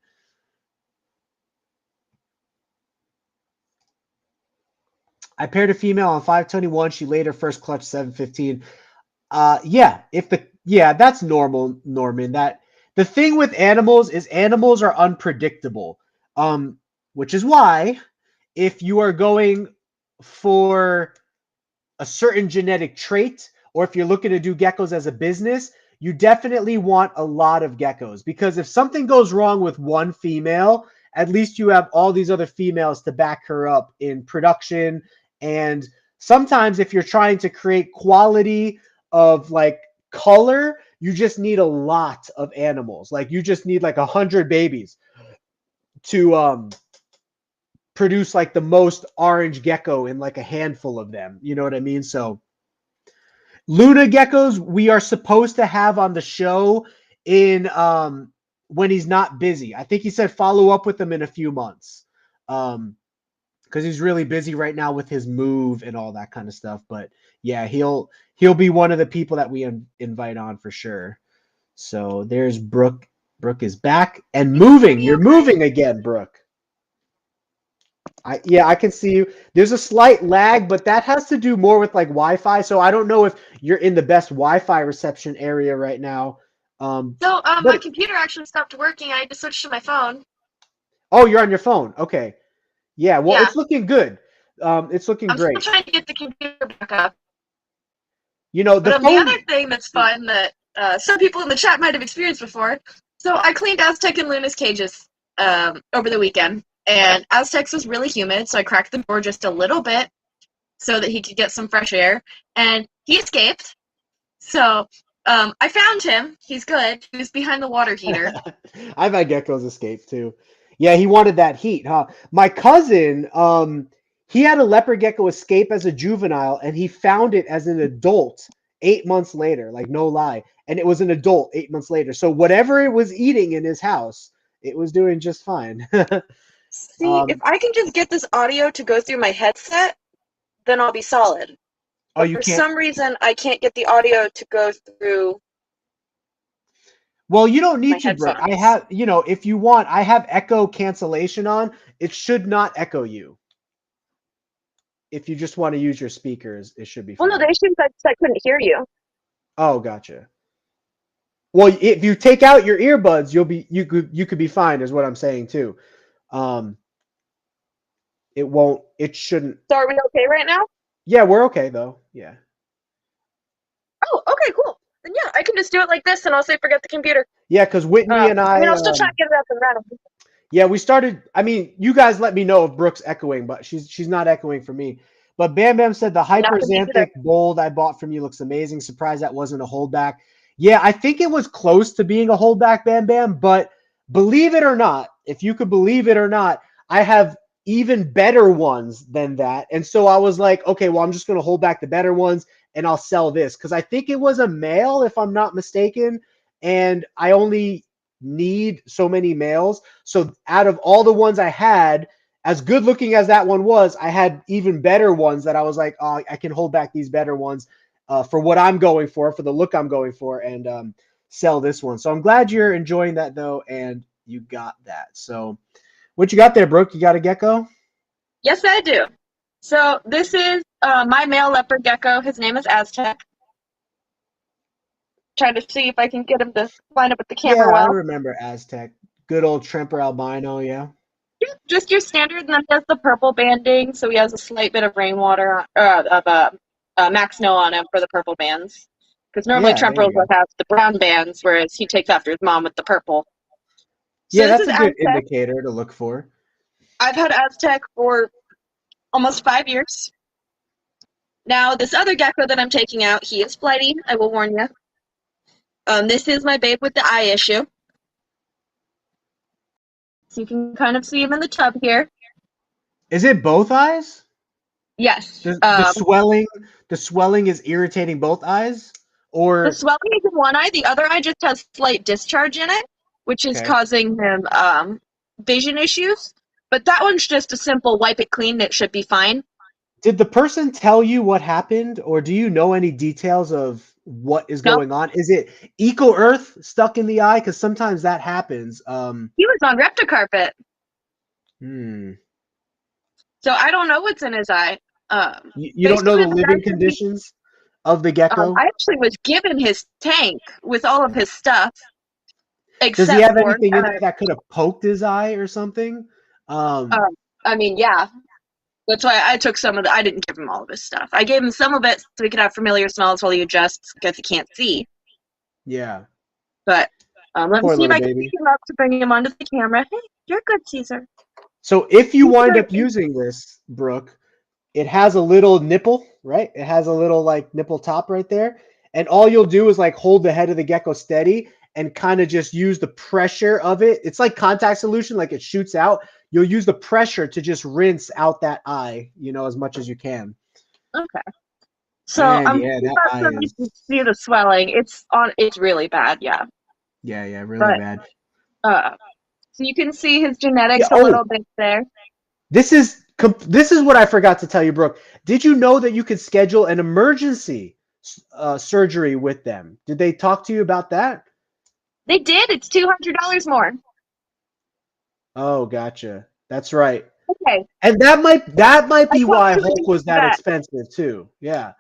I paired a female on 521. She laid her first clutch 715. That's normal, Norman. That the thing with animals is animals are unpredictable. Which is why if you are going for a certain genetic trait, or if you're looking to do geckos as a business, you definitely want a lot of geckos, because if something goes wrong with one female, at least you have all these other females to back her up in production. And sometimes if you're trying to create quality of like color, you just need a lot of animals. Like you just need like 100 babies to produce like the most orange gecko in like a handful of them. You know what I mean? So Luna geckos we are supposed to have on the show in when he's not busy. I think he said follow up with them in a few months. Because he's really busy right now with his move and all that kind of stuff. But yeah, he'll be one of the people that we invite on for sure. So there's Brooke. Brooke is back and moving. You're moving again, Brooke. I can see you. There's a slight lag, but that has to do more with like Wi-Fi. So I don't know if you're in the best Wi-Fi reception area right now. So my computer actually stopped working. I had to switch to my phone. Oh, you're on your phone. Okay. Yeah. Well, It's looking good. It's looking great. I'm still trying to get the computer back up. You know, the other thing that's fun that some people in the chat might have experienced before. So I cleaned Aztec and Luna's cages over the weekend. And Aztec's was really humid, so I cracked the door just a little bit so that he could get some fresh air. And he escaped. So I found him. He's good. He was behind the water heater. I've had geckos escape too. Yeah, he wanted that heat, huh? My cousin, he had a leopard gecko escape as a juvenile, and he found it as an adult 8 months later. Like, no lie. And it was an adult 8 months later. So whatever it was eating in his house, it was doing just fine. See, if I can just get this audio to go through my headset, then I'll be solid. Oh, you For can't? some reason, I can't get the audio to go through. Well, you don't need to, Brooke. I have, if you want, I have echo cancellation on. It should not echo you. If you just want to use your speakers, it should be fine. Well, no, the issue is I couldn't hear you. Oh, gotcha. Well, if you take out your earbuds, you could be fine, is what I'm saying too. It shouldn't. So are we okay right now? Yeah, we're okay though. Yeah. Oh, okay, cool. Then yeah, I can just do it like this, and I'll say forget the computer. Yeah, because Whitney and I'll still try to get it up and running. Yeah, we started. I mean, you guys let me know if Brooke's echoing, but she's not echoing for me. But Bam Bam said the Hyperxanthic Bold I bought from you looks amazing. Surprised that wasn't a holdback. Yeah, I think it was close to being a holdback, Bam Bam. But believe it or not, if you could believe it or not, I have even better ones than that. And so I was like, okay, well, I'm just going to hold back the better ones and I'll sell this. Because I think it was a male, if I'm not mistaken. And I only need so many males. So out of all the ones I had, as good looking as that one was, I had even better ones that I was like, oh, I can hold back these better ones for what I'm going for the look I'm going for, and sell this one. So I'm glad you're enjoying that though, and you got that. So what you got there, Brooke? You got a gecko? Yes, I do. So this is my male leopard gecko. His name is Aztec. Trying to see if I can get him to line up with the camera well. I remember Aztec. Good old Tremper albino, yeah. Just your standard, and then he has the purple banding, so he has a slight bit of rainwater, max snow on him for the purple bands. Because normally Tremper will have the brown bands, whereas he takes after his mom with the purple. So yeah, that's a good indicator to look for. I've had Aztec for almost 5 years. Now, this other gecko that I'm taking out, he is flighty, I will warn you. This is my babe with the eye issue. So you can kind of see him in the tub here. Is it both eyes? Yes. The swelling is irritating both eyes? Or the swelling is in one eye, the other eye just has slight discharge in it, which is causing him vision issues. But that one's just a simple wipe it clean, it should be fine. Did the person tell you what happened, or do you know any details of what is going on? Is it Eco Earth stuck in the eye? Because sometimes that happens. He was on Reptile carpet. So I don't know what's in his eye. You don't know the living conditions of the gecko? I actually was given his tank with all of his stuff. Does he have anything in there that could have poked his eye or something? I mean, yeah. That's why I took some of I didn't give him all of his stuff. I gave him some of it so he could have familiar smells while he adjusts because he can't see. Yeah. But let me Poor see if little I can baby. pick him up to bring him onto the camera. Hey, you're good, Caesar. So if you He's wind good. up using this, Brooke, it has a little nipple, right? It has a little like nipple top right there. And all you'll do is like hold the head of the gecko steady and kind of just use the pressure of it. It's like contact solution, like it shoots out. You'll use the pressure to just rinse out that eye, as much as you can. Okay. So And I'm yeah, thinking that about eye so you is, can see the swelling. It's really bad, yeah. yeah, really But bad. so you can see his Yeah. genetics a Oh, little bit there. this is what I forgot to tell you, Brooke. Did you know that you could schedule an emergency surgery with them? Did they talk to you about that? They did. It's $200 more. Oh, gotcha. That's right. Okay. And that might I be talked why to Hulk was the that vet. expensive too. Yeah.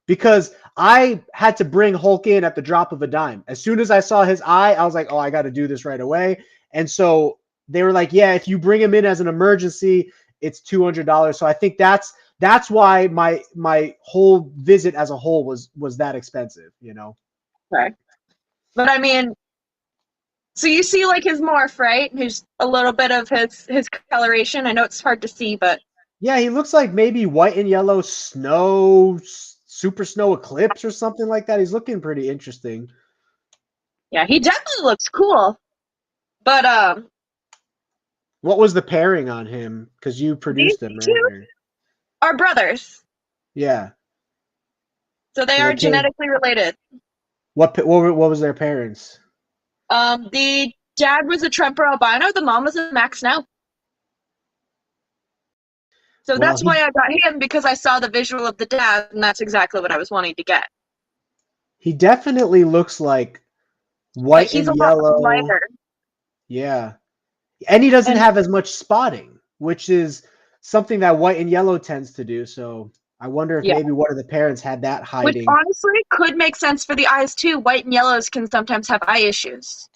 Because I had to bring Hulk in at the drop of a dime. As soon as I saw his eye, I was like, "Oh, I got to do this right away." And so they were like, "Yeah, if you bring him in as an emergency, it's $200." So I think that's why my whole visit as a whole was that expensive. Okay. But I mean, so you see like his morph, right? There's a little bit of his coloration. I know it's hard to see, but Yeah, he looks like maybe white and yellow snow, super snow eclipse or something like that. He's looking pretty interesting. yeah, he definitely looks cool. But What was the pairing on him? Because you these produced them, right? two are brothers. Yeah. So they So they are came. genetically related. What was their parents? The dad was a Tremper albino, the mom was a Max Snow. So Well, that's why I got him, because I saw the visual of the dad, and that's exactly what I was wanting to get. he definitely looks like But white he's a and lot yellow. lighter. Yeah. And he doesn't And have as much spotting, which is something that white and yellow tends to do. So I wonder if yeah, maybe one of the parents had that which hiding. honestly could make sense for the eyes too. White and yellows can sometimes have eye issues.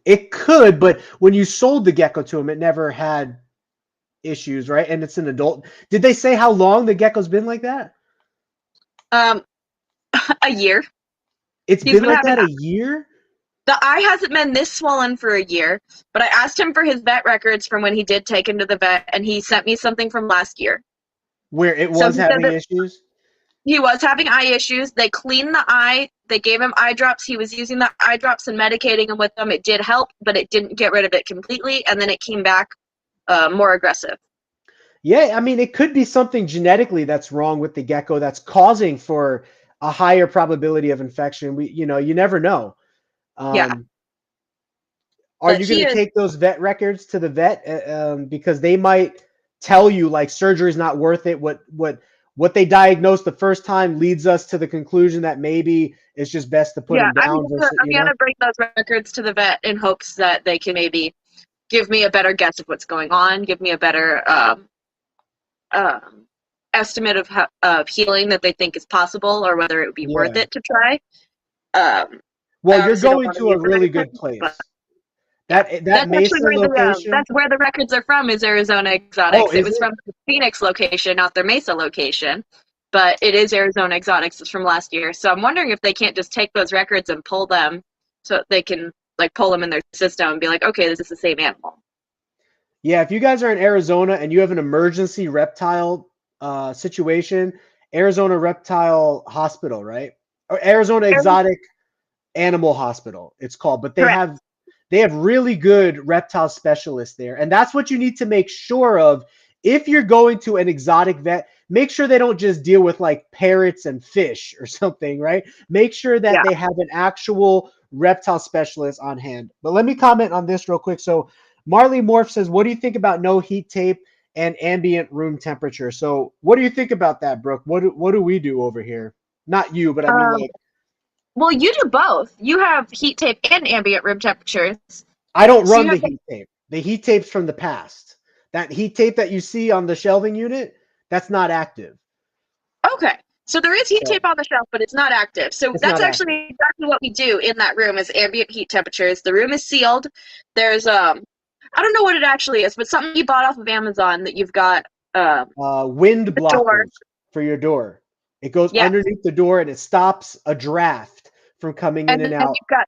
It could, but when you sold the gecko to him, it never had issues, right? And it's an adult. Did they say how long the gecko's been like that? Um, a year. It's He's been been like having that a year? the eye hasn't been this swollen for a year, but I asked him for his vet records from when he did take him to the vet, and he sent me something from last year. Where it So was he said having that issues? he was having eye issues. They cleaned the eye. They gave him eye drops. He was using the eye drops and medicating him with them. It did help, but it didn't get rid of it completely, and then it came back more aggressive. Yeah, I mean, it could be something genetically that's wrong with the gecko that's causing for a higher probability of infection. You never know. Yeah, Um, are but you going he to is. take those vet records to the vet because they might tell you like surgery is not worth it? What they diagnosed the first time leads us to the conclusion that maybe it's just best to put Yeah, them down versus, I'm gonna bring those records to the vet in hopes that they can maybe give me a better guess of what's going on, give me a better um, estimate of healing that they think is possible, or whether it would be worth Yeah. it to try. Um, Well, I you're obviously don't going want to to a use the really good medicine, but place. yeah, That that's actually Mesa where location. that's where the records are from. Is Arizona Oh, Exotics. It is was it? from the Phoenix location, not their Mesa location, but it is Arizona Exotics. It's from last year. So I'm wondering if they can't just take those records and pull them, so they can like pull them in their system and be like, okay, this is the same animal. Yeah, if you guys are in Arizona and you have an emergency reptile situation, Arizona Reptile Hospital, right? Or Arizona Exotic Animal Hospital, it's called. But they Correct. have really good reptile specialists there. And that's what you need to make sure of. If you're going to an exotic vet, make sure they don't just deal with like parrots and fish or something, right? Make sure that Yeah. they have an actual reptile specialist on hand. But let me comment on this real quick. So Marley Morph says, what do you think about no heat tape and ambient room temperature? So what do you think about that, Brooke? What do we do over here? Not you, but I mean Um, like well, you do both. You have heat tape and ambient room temperatures. I don't So you run the have heat tape. The heat tape's from the past. That heat tape that you see on the shelving unit, that's not active. okay. So there is heat So tape on the shelf, but it's not active. So it's that's not active. actually exactly what we do in that room is ambient heat temperatures. The room is sealed. There's I don't know what it actually is, but something you bought off of Amazon that you've got Wind the door. blockers for your door. It goes Yeah. underneath the door and it stops a draft from coming in And and then out. you've got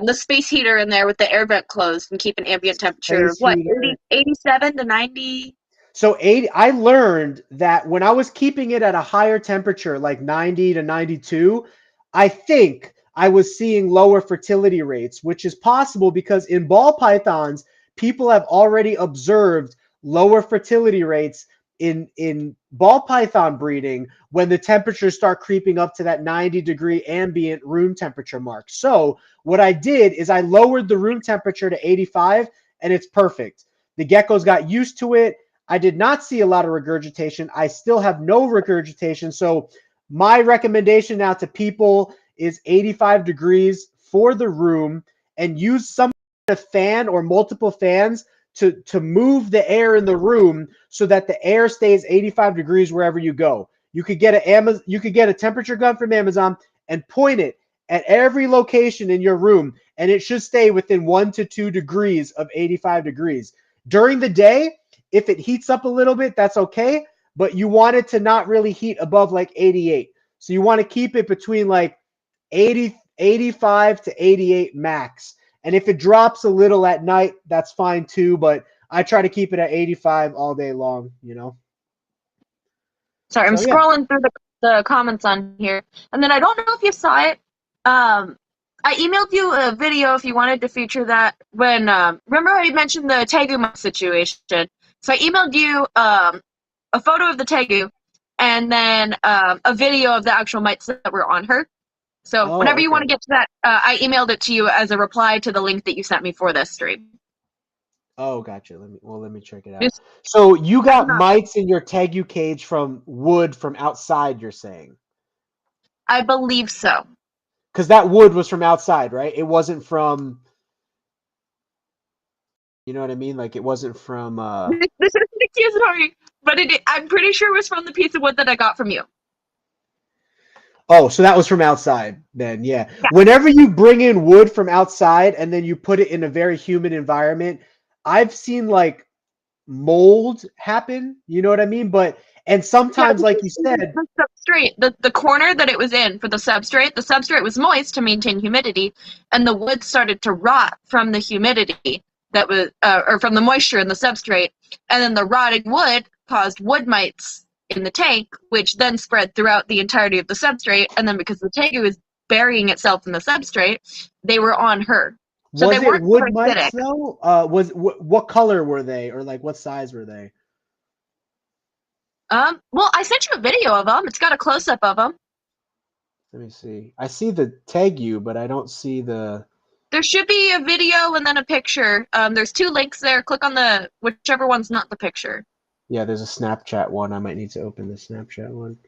the space heater in there with the air vent closed and keep an ambient temperature of Space what, heater. 87 to 90? So 80, I learned that when I was keeping it at a higher temperature, like 90 to 92, I think I was seeing lower fertility rates, which is possible because in ball pythons, people have already observed lower fertility rates in ball python breeding when the temperatures start creeping up to that 90-degree ambient room temperature mark. So what I did is I lowered the room temperature to 85, and it's perfect. The geckos got used to it. I did not see a lot of regurgitation. I still have no regurgitation. So my recommendation now to people is 85 degrees for the room, and use some kind of fan or multiple fans to move the air in the room so that the air stays 85 degrees wherever you go. You could get a temperature gun from Amazon and point it at every location in your room, and it should stay within 1 to 2 degrees of 85 degrees. During the day, if it heats up a little bit, that's okay, but you want it to not really heat above like 88. So you want to keep it between like 80, 85 to 88 max. And if it drops a little at night, that's fine too, but I try to keep it at 85 all day long, you know? Sorry, I'm So yeah. scrolling through the comments on here. And then I don't know if you saw it. I emailed you a video if you wanted to feature that when, remember I mentioned the Tegu situation? So I emailed you a photo of the Tegu and then a video of the actual mites that were on her. So Oh, whenever you want okay. to get to that, I emailed it to you as a reply to the link that you sent me for this stream. Oh, gotcha. Let me check it out. Just, So you got mites in your Tegu cage from wood from outside, you're saying? I believe so. Because that wood was from outside, right? It wasn't from, you know what I mean? Like it wasn't from This is accusatory, but I'm pretty sure it was from the piece of wood that I got from you. Oh, so that was from outside then, yeah. Yeah. Whenever you bring in wood from outside and then you put it in a very humid environment, I've seen like mold happen, you know what I mean? And Yeah, sometimes, like you said, the substrate, the corner that it was in for the substrate was moist to maintain humidity, and the wood started to rot from the humidity that was, or from the moisture in the substrate, and then the rotting wood caused wood mites in the tank, which then spread throughout the entirety of the substrate, and then because the tank was burying itself in the substrate, they were on her. So they was it weren't wood very mites acidic. though? What color were they, or like what size were they? Well, I sent you a video of them. It's got a close up of them. Let me see. I see the Tegu, but I don't see the. There should be a video and then a picture. There's two links there. Click on the whichever one's not the picture. Yeah, there's a Snapchat one. I might need to open the Snapchat one.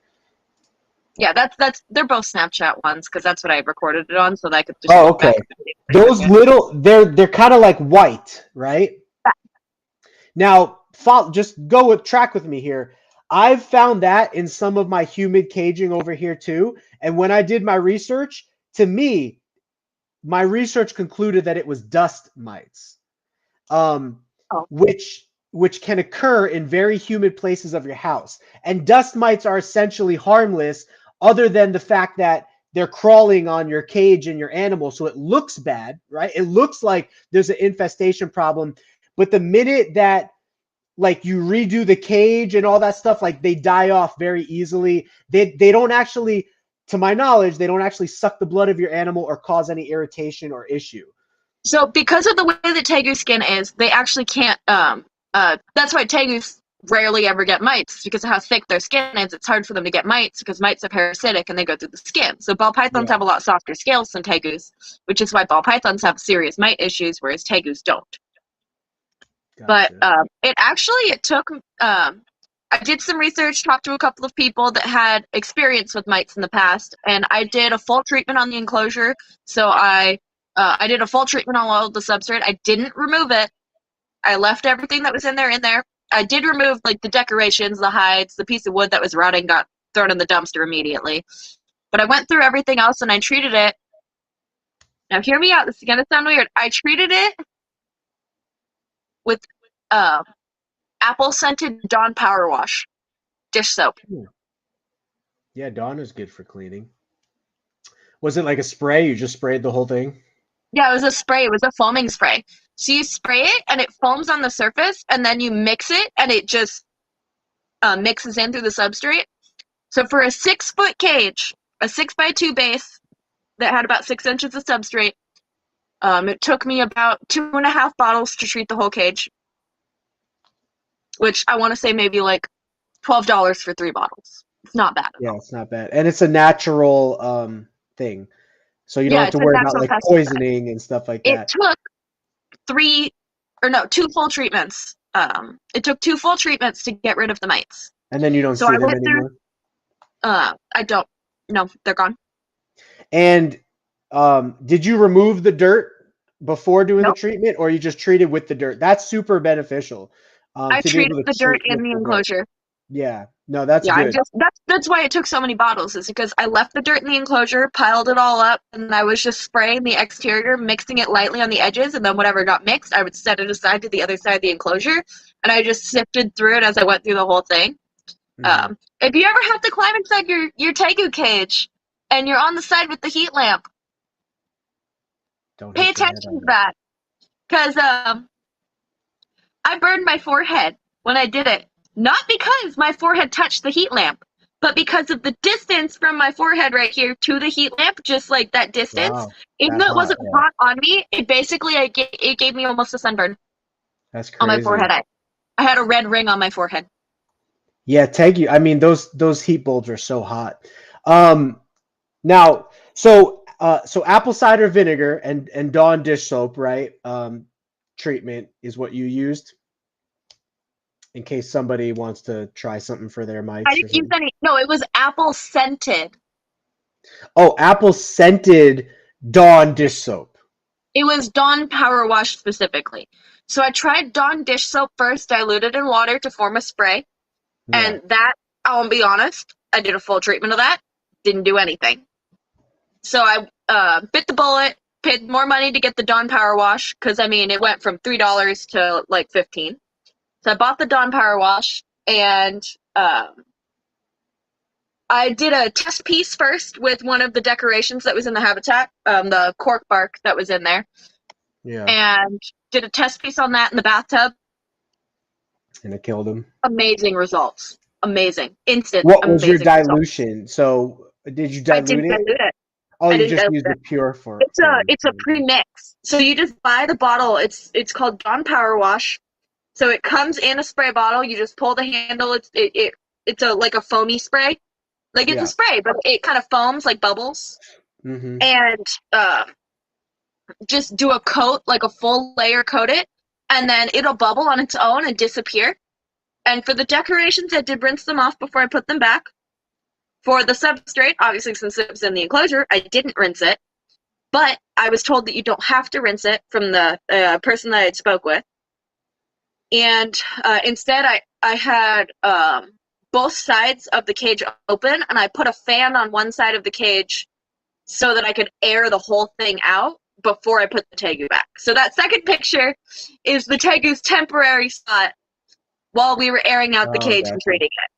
Yeah, that's they're both Snapchat ones because that's what I recorded it on, so that I could just Oh, look okay. back at the video. Those little, they're kind of like white, right? Now, just go with track with me here. I've found that in some of my humid caging over here too. And when I did my research, to me, my research concluded that it was dust mites, um, Oh. which can occur in very humid places of your house. And dust mites are essentially harmless, other than the fact that they're crawling on your cage and your animal, so it looks bad, right? It looks like there's an infestation problem, but the minute that like you redo the cage and all that stuff, like they die off very easily. They don't actually, to my knowledge, they don't actually suck the blood of your animal or cause any irritation or issue. So because of the way that tegu skin is, they actually can't. That's why tegus rarely ever get mites because of how thick their skin is. It's hard for them to get mites because mites are parasitic and they go through the skin. So ball pythons have a lot softer scales than tegus, which is why ball pythons have serious mite issues, whereas tegus don't. Gotcha. But it took. I did some research, talked to a couple of people that had experience with mites in the past, and I did a full treatment on the enclosure. So I did a full treatment on all of the substrate. I didn't remove it. I left everything that was in there in there. I did remove like the decorations, the hides, the piece of wood that was rotting got thrown in the dumpster immediately. But I went through everything else and I treated it. Now hear me out. This is gonna sound weird. I treated it with apple scented Dawn Power Wash dish soap. Yeah, Dawn is good for cleaning. Was it like a spray? You just sprayed the whole thing? Yeah, it was a spray. It was a foaming spray. So you spray it and it foams on the surface, and then you mix it, and it just mixes in through the substrate. So for a 6-foot cage, a 6x2 base that had about 6 inches of substrate, it took me about 2.5 bottles to treat the whole cage, which I want to say maybe like $12 for 3 bottles. It's not bad. Yeah, it's not bad. And it's a natural thing. So you don't Yeah, have to it's a worry about natural like pesticide. poisoning and stuff like It that. took 2 full treatments. It took 2 full treatments to get rid of the mites. And then you don't So see I them went through. anymore. I don't. No, they're gone. And did you remove the dirt before doing Nope. the treatment, or you just treated with the dirt? That's super beneficial. I To be treated able to the dirt treat in with the the dirt. enclosure. Yeah, no, that's Yeah, good. that's why it took so many bottles, is because I left the dirt in the enclosure, piled it all up, and I was just spraying the exterior, mixing it lightly on the edges, and then whatever got mixed, I would set it aside to the other side of the enclosure, and I just sifted through it as I went through the whole thing. Mhm. If you ever have to climb inside your tegu cage, and you're on the side with the heat lamp, Don't pay hit your head attention on to that. that, because I burned my forehead when I did it. Not because my forehead touched the heat lamp, but because of the distance from my forehead right here to the heat lamp, just like that distance. Wow, Even that though it hot. wasn't Yeah, hot on me, it gave me almost a sunburn that's on my crazy. forehead. I had a red ring on my forehead. Yeah, thank you. I mean, those heat bulbs are so hot. Now, so apple cider vinegar and Dawn dish soap, right? Treatment is what you used in case somebody wants to try something for their I mites or didn't use something. any. No, it was apple scented. Oh, apple scented Dawn dish soap. It was Dawn Power Wash specifically. So I tried Dawn dish soap first, diluted in water to form a spray. Yeah. And that, I'll be honest, I did a full treatment of that. Didn't do anything. So I bit the bullet, paid more money to get the Dawn Power Wash, because, I mean, it went from $3 to, like, $15. So I bought the Dawn Power Wash, and I did a test piece first with one of the decorations that was in the habitat, the cork bark that was in there, Yeah. and did a test piece on that in the bathtub. And it killed him. Amazing results. Amazing. Instant. What was your amazing results. dilution? So did you I dilute didn't it? dilute it. Oh, I you didn't just dilute used it. the pure for It's a pre-mix. So you just buy the bottle. It's called Dawn Power Wash. So it comes in a spray bottle. You just pull the handle. It's like a foamy spray. Like it's Yeah. a spray, but it kind of foams like bubbles. Mm-hmm. And just do a coat, like a full layer coat it, and then it'll bubble on its own and disappear. And for the decorations, I did rinse them off before I put them back. For the substrate, obviously since it was in the enclosure, I didn't rinse it. But I was told that you don't have to rinse it from the person that I spoke with. And instead, I had both sides of the cage open, and I put a fan on one side of the cage so that I could air the whole thing out before I put the tegu back. So that second picture is the tegu's temporary spot while we were airing out the Oh, cage gotcha. and treating it.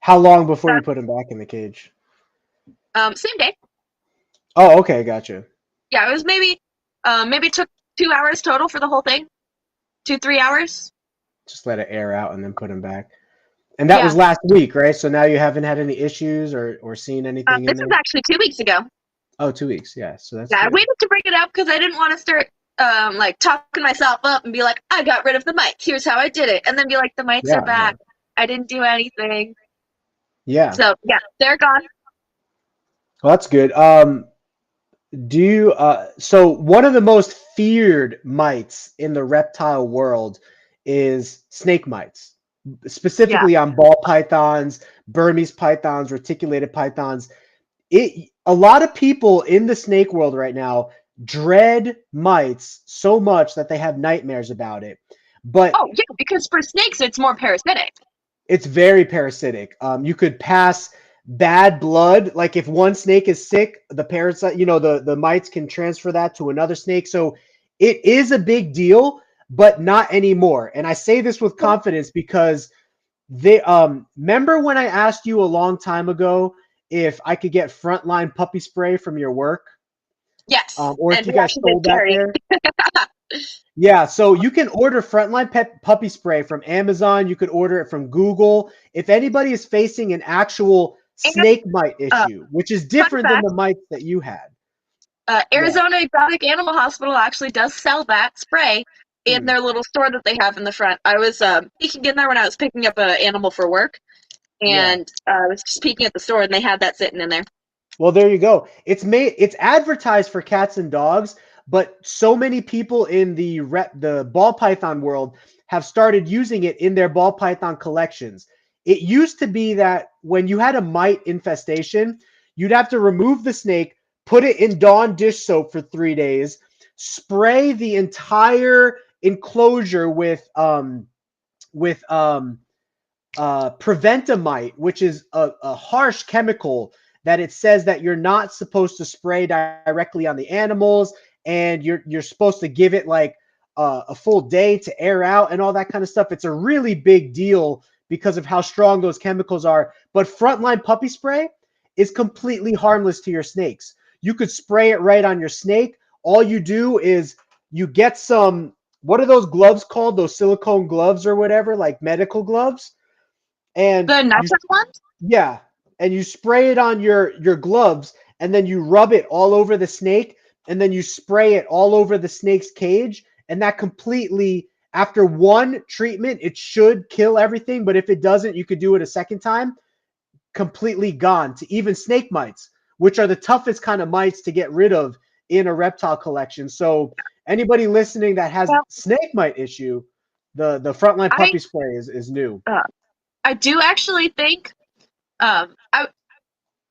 How long before you put him back in the cage? Same day. Oh, okay, gotcha. Yeah, it was maybe it took 2 hours total for the whole thing. 2-3 hours. Just let it air out and then put him back. And that was Yeah. last week, right? So now you haven't had any issues or seen anything in This there? was actually 2 weeks ago. Oh, 2 weeks. Yeah, so that's Yeah, I good. waited to bring it up because I didn't want to start like talking myself up and be like, I got rid of the mites. Here's how I did it, and then be like, the mites Yeah, are back. I didn't do anything. Yeah. So yeah, they're gone. Well, that's good. Do you so one of the most feared mites in the reptile world is snake mites, specifically on ball pythons, Burmese pythons, reticulated pythons. A lot of people in the snake world right now dread mites so much that they have nightmares about it. But Oh yeah, because for snakes it's more parasitic. it's very parasitic. You could pass bad blood. Like if one snake is sick, the parasite, the mites can transfer that to another snake. So it is a big deal, but not anymore. And I say this with confidence because they remember when I asked you a long time ago if I could get Frontline puppy spray from your work, Yes. or if And you we guys actually sold did that carry. there. Yeah, so you can order Frontline puppy spray from Amazon. You could order it from Google. If anybody is facing an actual And snake mite uh, issue, which is fun different than fact, the mites that you had. Arizona Exotic Animal Hospital actually does sell that spray in Hmm. their little store that they have in the front. I was peeking in there when I was picking up an animal for work, and I was just peeking at the store, and they had that sitting in there. Well, there you go. It's advertised for cats and dogs, but so many people in the ball python world have started using it in their ball python collections. It used to be that when you had a mite infestation, you'd have to remove the snake, put it in Dawn dish soap for 3 days, spray the entire enclosure with Preventamite, which is a harsh chemical that it says that you're not supposed to spray directly on the animals, and you're supposed to give it like a full day to air out and all that kind of stuff. It's a really big deal because of how strong those chemicals are. But Frontline puppy spray is completely harmless to your snakes. You could spray it right on your snake. All you do is you get some, what are those gloves called? Those silicone gloves or whatever, like medical gloves. And The you, nitrile ones? yeah, and you spray it on your gloves, and then you rub it all over the snake, and then you spray it all over the snake's cage, and that completely, after one treatment, it should kill everything. But if it doesn't, you could do it a second time, completely gone to even snake mites, which are the toughest kind of mites to get rid of in a reptile collection. So anybody listening that has Well, snake mite issue, the Frontline I puppy spray is new. I do actually think I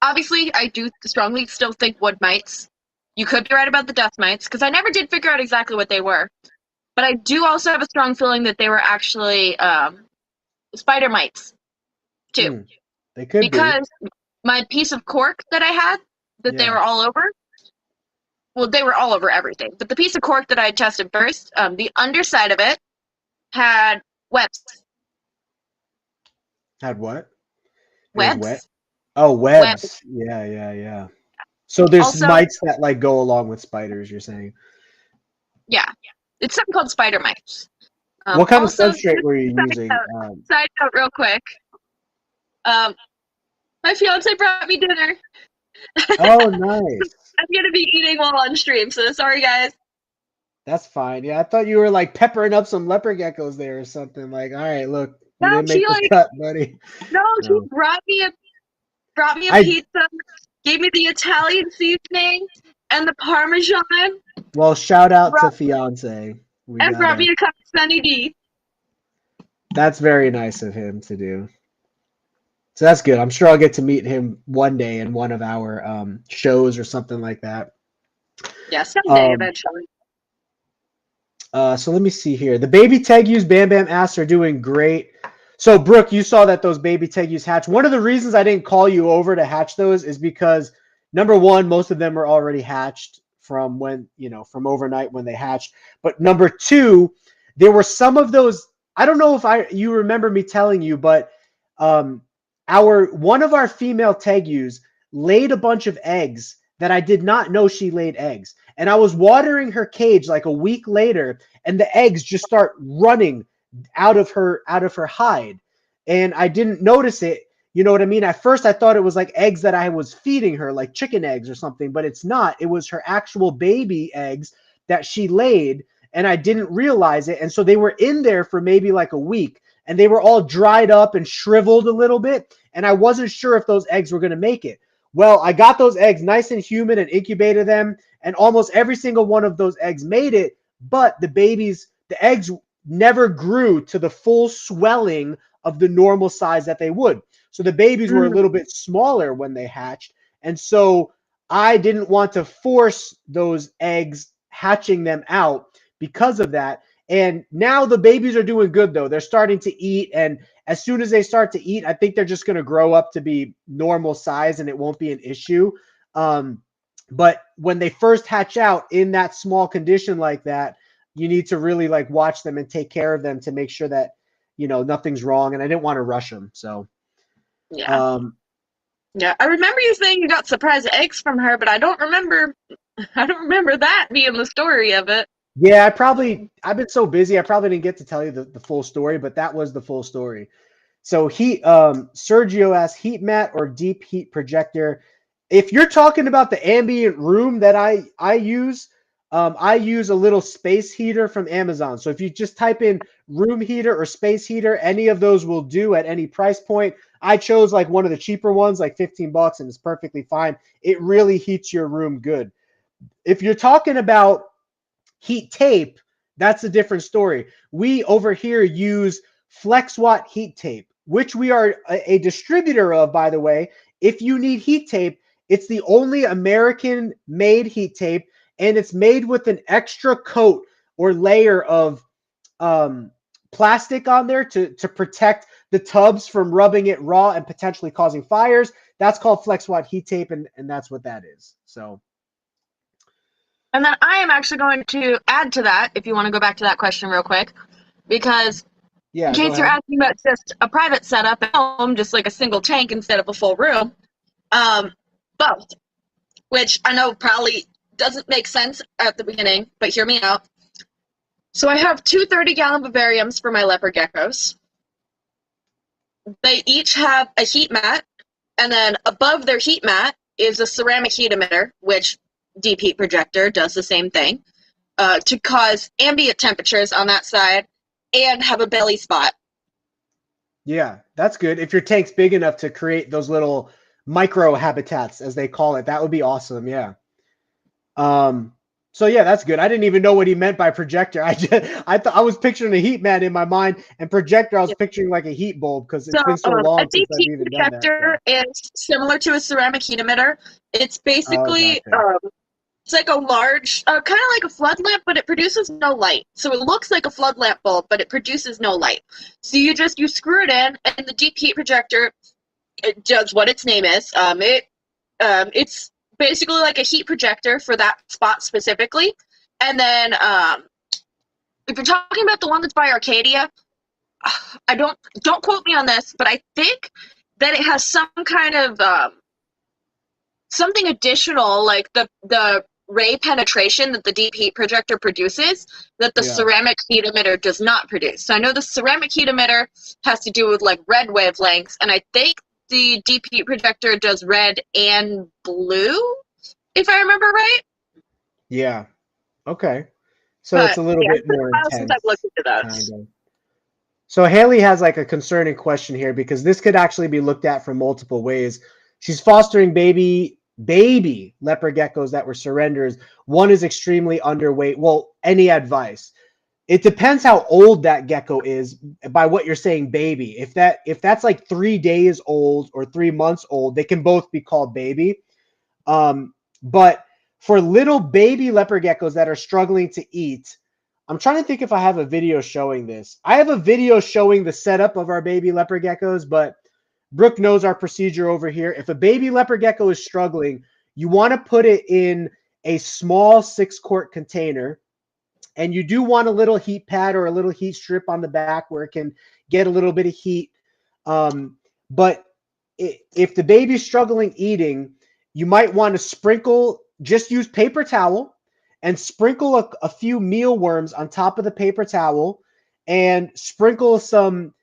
obviously I do strongly still think wood mites. You could be right about the dust mites because I never did figure out exactly what they were, but I do also have a strong feeling that they were actually spider mites too, They could be. because my piece of cork that I had that they Yeah. were all over. Well, they were all over everything, but the piece of cork that I tested first, the underside of it had webs. Had what? It was wet. Webs. Oh, Webs. webs. Yeah. So there's Also, mites that like go along with spiders, you're saying. yeah, it's something called spider mites. What kind of Also, substrate were you side using? note, side note, real quick. My fiance brought me dinner. Oh, nice. I'm gonna be eating while on stream, so sorry, guys. That's fine. Yeah, I thought you were like peppering up some leopard geckos there or something. Like, all right, look, you No, didn't she make the like cut, buddy. she No. brought me a I pizza, gave me the Italian seasoning and the Parmesan, well, shout out to brought, fiance. We and brought gotta. me a cup of Sunny D. That's very nice of him to do. So that's good. I'm sure I'll get to meet him one day in one of our shows or something like that. Yeah, someday Um, eventually. so let me see here. The baby tegus Bam Bam Ass are doing great. So Brooke, you saw that those baby tegus hatch. One of the reasons I didn't call you over to hatch those is because number one, most of them are already hatched from from overnight when they hatched. But number two, there were some of those. I don't know if you remember me telling you, but one of our female tegus laid a bunch of eggs that I did not know she laid eggs. And I was watering her cage like a week later, and the eggs just start running out of her hide. And I didn't notice it. You know what I mean? At first I thought it was like eggs that I was feeding her, like chicken eggs or something, but it's not. It was her actual baby eggs that she laid, and I didn't realize it. And so they were in there for maybe like a week, and they were all dried up and shriveled a little bit, and I wasn't sure if those eggs were going to make it. Well, I got those eggs nice and humid and incubated them, and almost every single one of those eggs made it, but the eggs never grew to the full swelling of the normal size that they would. So the babies were a little bit smaller when they hatched, and so I didn't want to force those eggs, hatching them out because of that. And now the babies are doing good, though. They're starting to eat, and as soon as they start to eat, I think they're just going to grow up to be normal size, and it won't be an issue. But when they first hatch out in that small condition like that, you need to really like watch them and take care of them to make sure that nothing's wrong. And I didn't want to rush them, so Yeah. Yeah, I remember you saying you got surprise eggs from her, but I don't remember that being the story of it. Yeah, I've been so busy, I probably didn't get to tell you the full story, but that was the full story. So Sergio asked, heat mat or deep heat projector? If you're talking about the ambient room that I use a little space heater from Amazon. So if you just type in room heater or space heater, any of those will do at any price point. I chose like one of the cheaper ones, like $15, and it's perfectly fine. It really heats your room good. If you're talking about heat tape, that's a different story. We over here use FlexWatt heat tape, which we are a distributor of, by the way. If you need heat tape, it's the only American made heat tape, and it's made with an extra coat or layer of plastic on there to protect the tubs from rubbing it raw and potentially causing fires. That's called FlexWatt heat tape, and that's what that is. So. And then I am actually going to add to that, if you want to go back to that question real quick, because in case you're asking about just a private setup at home, just like a single tank instead of a full room, both, which I know probably doesn't make sense at the beginning, but hear me out. So I have two 30-gallon vivariums for my leopard geckos. They each have a heat mat, and then above their heat mat is a ceramic heat emitter, which deep heat projector does the same thing, to cause ambient temperatures on that side and have a belly spot. Yeah, that's good. If your tank's big enough to create those little micro habitats, as they call it, that would be awesome. Yeah. So yeah, that's good. I didn't even know what he meant by projector. I thought I was picturing a heat mat in my mind, and projector I was picturing like a heat bulb, because it's been so long since I've even done that. A deep heat projector is similar to a ceramic heat emitter. It's basically it's like a large, kind of like a flood lamp, but it produces no light. So it looks like a flood lamp bulb, but it produces no light. So you screw it in, and the deep heat projector, it does what its name is. It's basically like a heat projector for that spot specifically. And then if you're talking about the one that's by Arcadia, I don't quote me on this, but I think that it has some kind of something additional, like the ray penetration that the deep heat projector produces that the ceramic heat emitter does not produce. So I know the ceramic heat emitter has to do with like red wavelengths, and I think the deep heat projector does red and blue, if I remember right. Yeah. Okay. So it's a little bit more intense. Since I've looked into those. Kind of. So Haley has like a concerning question here, because this could actually be looked at from multiple ways. She's fostering baby leopard geckos that were surrenders. One is extremely underweight. Well, any advice? It depends how old that gecko is by what you're saying, baby. If that's like 3 days old or 3 months old, they can both be called baby. But for little baby leopard geckos that are struggling to eat, I'm trying to think if I have a video showing this. I have a video showing the setup of our baby leopard geckos, but Brooke knows our procedure over here. If a baby leopard gecko is struggling, you want to put it in a small 6-quart container, and you do want a little heat pad or a little heat strip on the back where it can get a little bit of heat. But if the baby's struggling eating, you might want to just use paper towel and sprinkle a few mealworms on top of the paper towel, and sprinkle some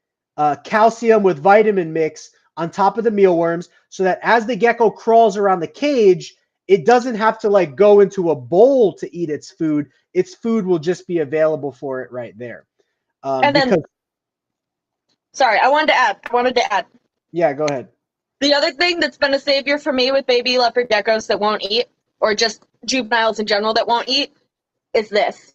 calcium with vitamin mix on top of the mealworms, so that as the gecko crawls around the cage, it doesn't have to like go into a bowl to eat its food. Its food will just be available for it right there. Sorry, I wanted to add. Yeah, go ahead. The other thing that's been a savior for me with baby leopard geckos that won't eat, or just juveniles in general that won't eat, is this.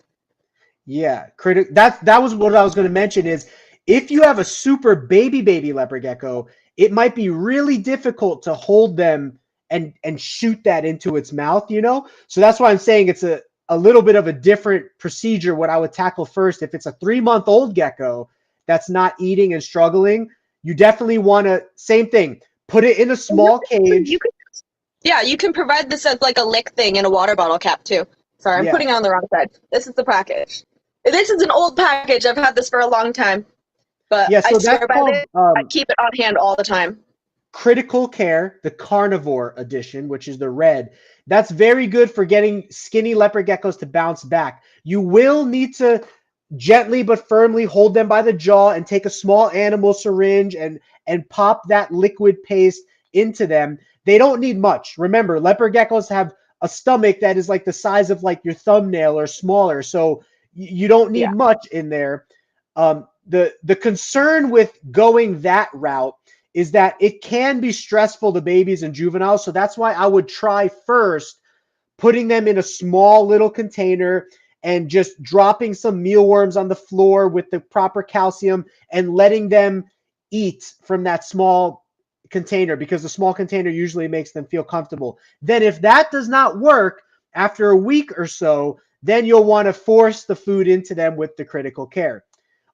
Yeah, that was what I was going to mention is, if you have a super baby leopard gecko, it might be really difficult to hold them and shoot that into its mouth, you know? So that's why I'm saying it's a little bit of a different procedure, what I would tackle first. If it's a 3-month-old gecko that's not eating and struggling, you definitely want to, same thing, put it in a small cage. You can provide this as like a lick thing in a water bottle cap too. Sorry, I'm putting it on the wrong side. This is the package. This is an old package. I've had this for a long time. But I swear by this, I keep it on hand all the time. Critical Care, the Carnivore Edition, which is the red. That's very good for getting skinny leopard geckos to bounce back. You will need to gently but firmly hold them by the jaw and take a small animal syringe and pop that liquid paste into them. They don't need much. Remember, leopard geckos have a stomach that is like the size of like your thumbnail or smaller, so you don't need much in there. The concern with going that route is that it can be stressful to babies and juveniles, so that's why I would try first putting them in a small little container and just dropping some mealworms on the floor with the proper calcium and letting them eat from that small container, because the small container usually makes them feel comfortable. Then if that does not work after a week or so, then you'll want to force the food into them with the Critical Care.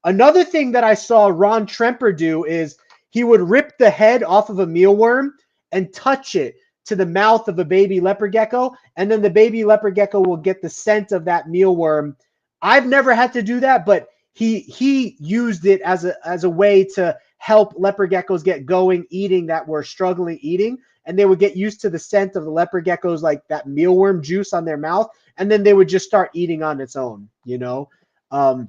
Another thing that I saw Ron Tremper do is he would rip the head off of a mealworm and touch it to the mouth of a baby leopard gecko, and then the baby leopard gecko will get the scent of that mealworm. I've never had to do that, but he used it as a way to help leopard geckos get going eating that were struggling eating, and they would get used to the scent of the leopard geckos, like that mealworm juice on their mouth, and then they would just start eating on its own, you know? I'm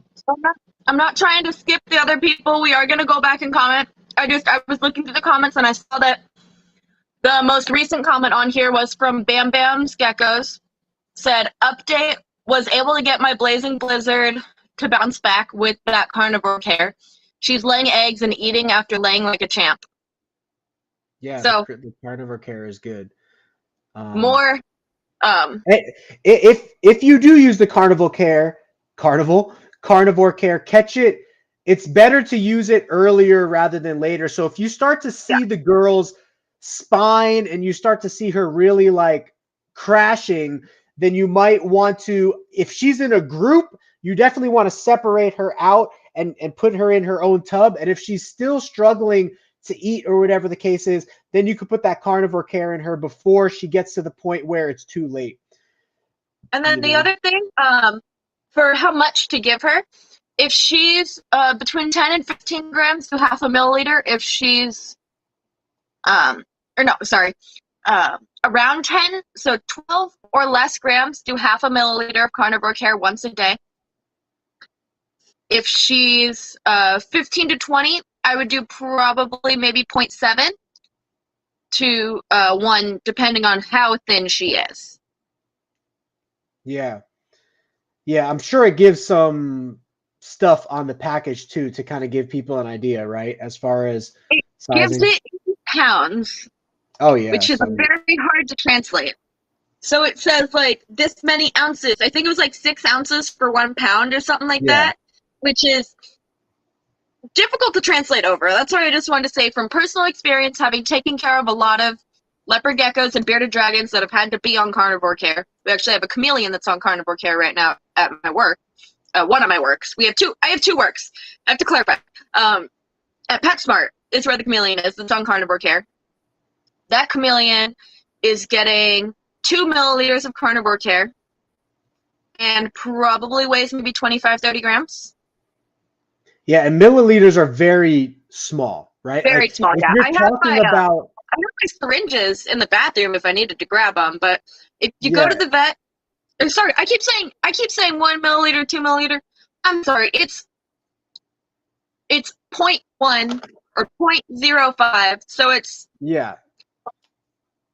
not trying to skip the other people. We are going to go back and comment. I was looking through the comments and I saw that the most recent comment on here was from Bam Bam's Geckos. Said, update, was able to get my Blazing Blizzard to bounce back with that Carnivore Care. She's laying eggs and eating after laying like a champ. Yeah, so the Carnivore Care is good. More. If you do use the Carnivore Care, catch it. It's better to use it earlier rather than later. So if you start to see the girl's spine and you start to see her really like crashing, then you might want to, if she's in a group, you definitely want to separate her out and put her in her own tub. And if she's still struggling to eat or whatever the case is, then you could put that Carnivore Care in her before she gets to the point where it's too late. And then the other thing, for how much to give her, if she's between 10 and 15 grams to half a milliliter, if she's around 10, so 12 or less grams, do half a milliliter of Carnivore Care once a day. If she's 15 to 20, I would do probably maybe 0.7 to 1, depending on how thin she is. Yeah, I'm sure it gives some stuff on the package too to kind of give people an idea, right? As far as it sizing. gives it in pounds. Oh yeah, which is very hard to translate. So it says like this many ounces. I think it was like 6 ounces for 1 pound or something like that, which is difficult to translate over. That's what I just wanted to say from personal experience, having taken care of a lot of leopard geckos and bearded dragons that have had to be on Carnivore Care. We actually have a chameleon that's on Carnivore Care right now at my work. One of my works. I have 2 works. I have to clarify. At PetSmart is where the chameleon is. It's on Carnivore Care. That chameleon is getting 2 milliliters of Carnivore Care and probably weighs maybe 25, 30 grams. Yeah, and milliliters are very small, right? Very small, yeah. I have my syringes in the bathroom if I needed to grab them, but if you go to the vet, sorry, I keep saying 1 milliliter, 2 milliliter. I'm sorry, it's 0.1 or 0.05, so it's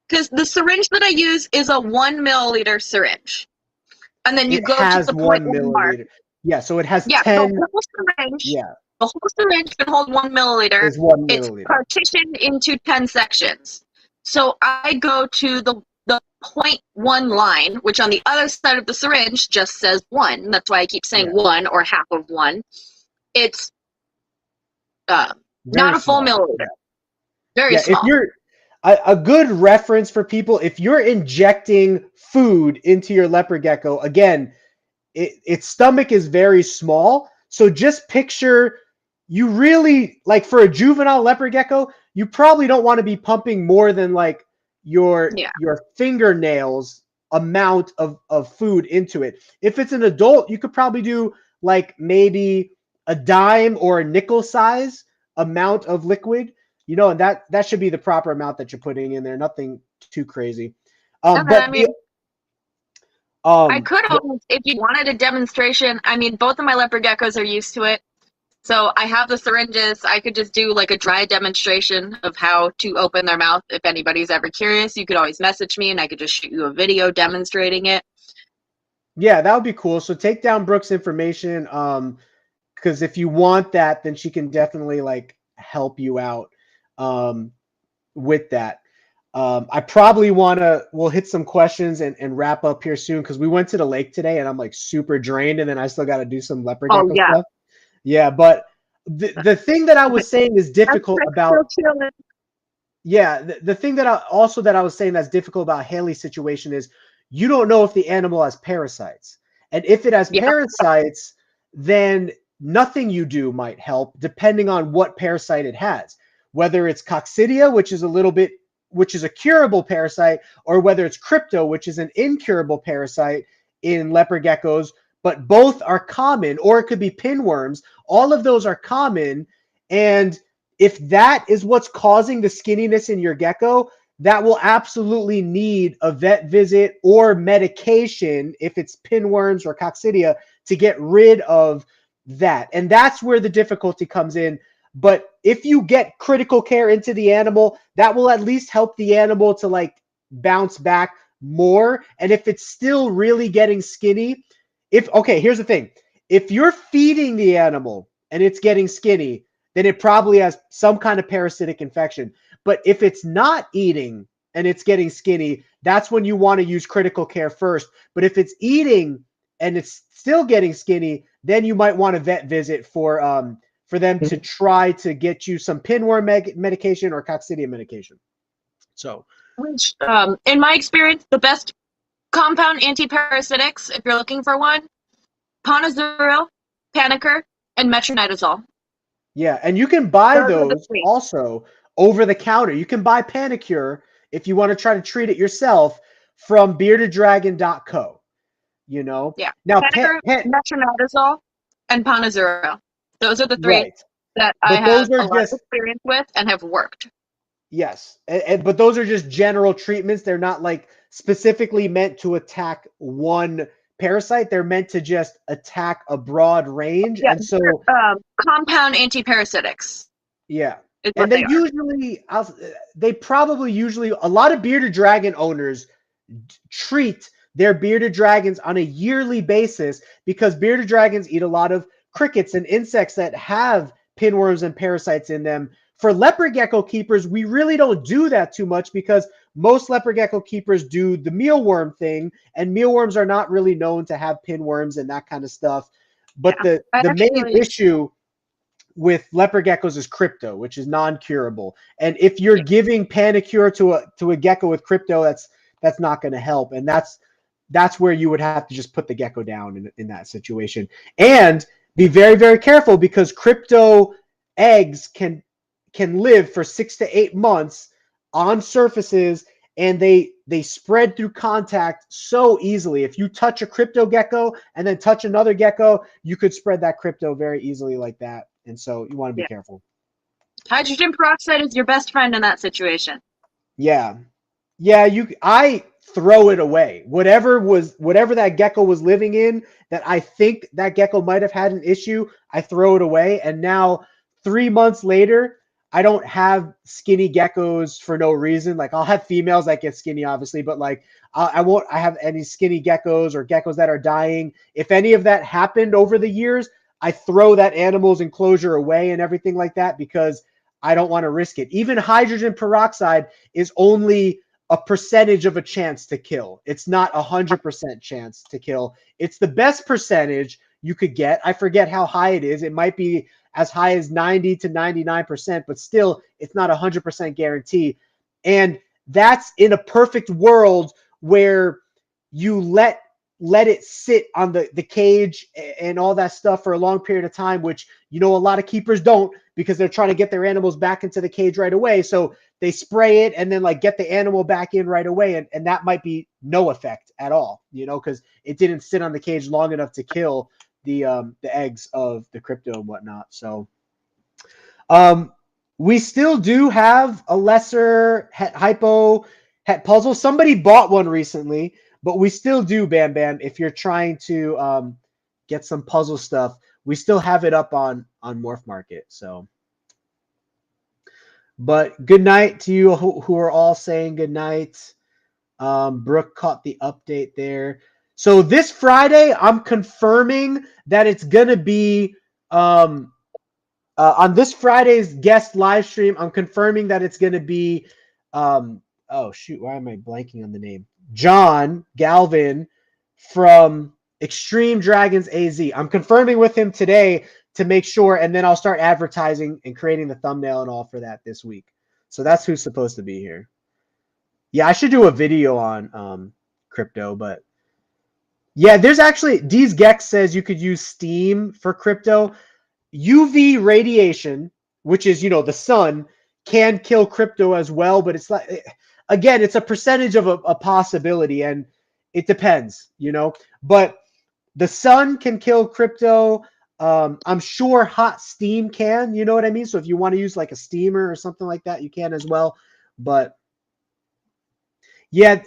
because the syringe that I use is a 1 milliliter syringe, and then you go to the 1 milliliter. Yeah, so it has 10. The whole syringe, the whole syringe can hold 1 milliliter. It's 1 milliliter. It's partitioned into 10 sections. So I go to the 0.1 line, which on the other side of the syringe just says 1. That's why I keep saying 1 or half of 1. It's not a full milliliter. Very small. If you're a good reference for people, if you're injecting food into your leopard gecko, again, its stomach is very small. So just picture, you really, like for a juvenile leopard gecko, you probably don't want to be pumping more than like your fingernails amount of food into it. If it's an adult, you could probably do like maybe a dime or a nickel size amount of liquid. And that should be the proper amount that you're putting in there. Nothing too crazy. Okay, But I mean, I um, could almost, if you wanted a demonstration, I mean, both of my leopard geckos are used to it. So I have the syringes. I could just do like a dry demonstration of how to open their mouth. If anybody's ever curious, you could always message me and I could just shoot you a video demonstrating it. yeah, that would be cool. So take down Brooke's information. Because if you want that, then she can definitely like help you out with that. I probably we'll hit some questions and wrap up here soon because we went to the lake today and I'm like super drained and then I still got to do some leopard Oh, gecko yeah. stuff. Yeah, but the thing that I was saying is difficult about the thing that I was saying that's difficult about Haley's situation is you don't know if the animal has parasites. And if it has parasites, then nothing you do might help depending on what parasite it has. Whether it's coccidia, which is a curable parasite, or whether it's crypto, which is an incurable parasite in leopard geckos, but both are common, or it could be pinworms. All of those are common. And if that is what's causing the skinniness in your gecko, that will absolutely need a vet visit or medication if it's pinworms or coccidia to get rid of that. And that's where the difficulty comes in. But if you get critical care into the animal, that will at least help the animal to like bounce back more. And if it's still really getting skinny, here's the thing. If you're feeding the animal and it's getting skinny, then it probably has some kind of parasitic infection. But if it's not eating and it's getting skinny, that's when you want to use critical care first. But if it's eating and it's still getting skinny, then you might want a vet visit for them to try to get you some pinworm medication or coccidia medication. So, which, in my experience, the best compound antiparasitics, if you're looking for one, Ponazuril, Panicur, and metronidazole. Yeah, and you can buy those three. also over the counter. You can buy Panicure if you want to try to treat it yourself from beardeddragon.co. Yeah. Now Panicur, metronidazole, and Ponazuril. Those are the three right. that But I have those are a lot just of experience with and have worked. yes, but those are just general treatments. They're not like specifically meant to attack one parasite. They're meant to just attack a broad range. Yeah, And so compound antiparasitics. yeah. Is And what they usually a lot of bearded dragon owners treat their bearded dragons on a yearly basis because bearded dragons eat a lot of crickets and insects that have pinworms and parasites in them. For leopard gecko keepers, we really don't do that too much because most leopard gecko keepers do the mealworm thing, and mealworms are not really known to have pinworms and that kind of stuff. But the main issue with leopard geckos is crypto, which is non-curable. And if you're giving Panicure to a gecko with crypto, that's not going to help. And that's where you would have to just put the gecko down in that situation. And be very, very careful because crypto eggs can live for 6 to 8 months on surfaces, and they spread through contact so easily. If you touch a crypto gecko and then touch another gecko, you could spread that crypto very easily like that. And so you want to be careful. Hydrogen peroxide is your best friend in that situation. Yeah. I throw it away. Whatever that gecko was living in that I think that gecko might have had an issue, I throw it away. And now 3 months later, I don't have skinny geckos for no reason. Like I'll have females that get skinny, obviously, but like I won't have any skinny geckos or geckos that are dying. If any of that happened over the years, I throw that animal's enclosure away and everything like that because I don't want to risk it. Even hydrogen peroxide is only a percentage of a chance to kill. It's not 100% chance to kill. It's the best percentage you could get. I forget how high it is. It might be as high as 90 to 99%, but still it's not 100% guarantee. And that's in a perfect world where you let it sit on the cage and all that stuff for a long period of time, which, a lot of keepers don't because they're trying to get their animals back into the cage right away. So they spray it and then like get the animal back in right away. And that might be no effect at all, because it didn't sit on the cage long enough to kill the eggs of the crypto and whatnot. So we still do have a lesser hypo het puzzle. Somebody bought one recently, but we still do, Bam Bam. If you're trying to get some puzzle stuff, we still have it up on Morph Market. So, but good night to you who are all saying good night. Brooke caught the update there. So this Friday, I'm confirming that it's gonna be on this Friday's guest live stream. I'm confirming that it's gonna be oh shoot, why am I blanking on the name? John Galvin from Extreme Dragons AZ. I'm confirming with him today to make sure, and then I'll start advertising and creating the thumbnail and all for that this week. So that's who's supposed to be here. Yeah, I should do a video on crypto, but yeah, there's actually D's Geck says you could use Steam for crypto. UV radiation, which is, the sun, can kill crypto as well, but it's like, again, it's a percentage of a possibility, and it depends, but the sun can kill crypto. I'm sure hot steam can, you know what I mean? So if you want to use like a steamer or something like that, you can as well. But yeah,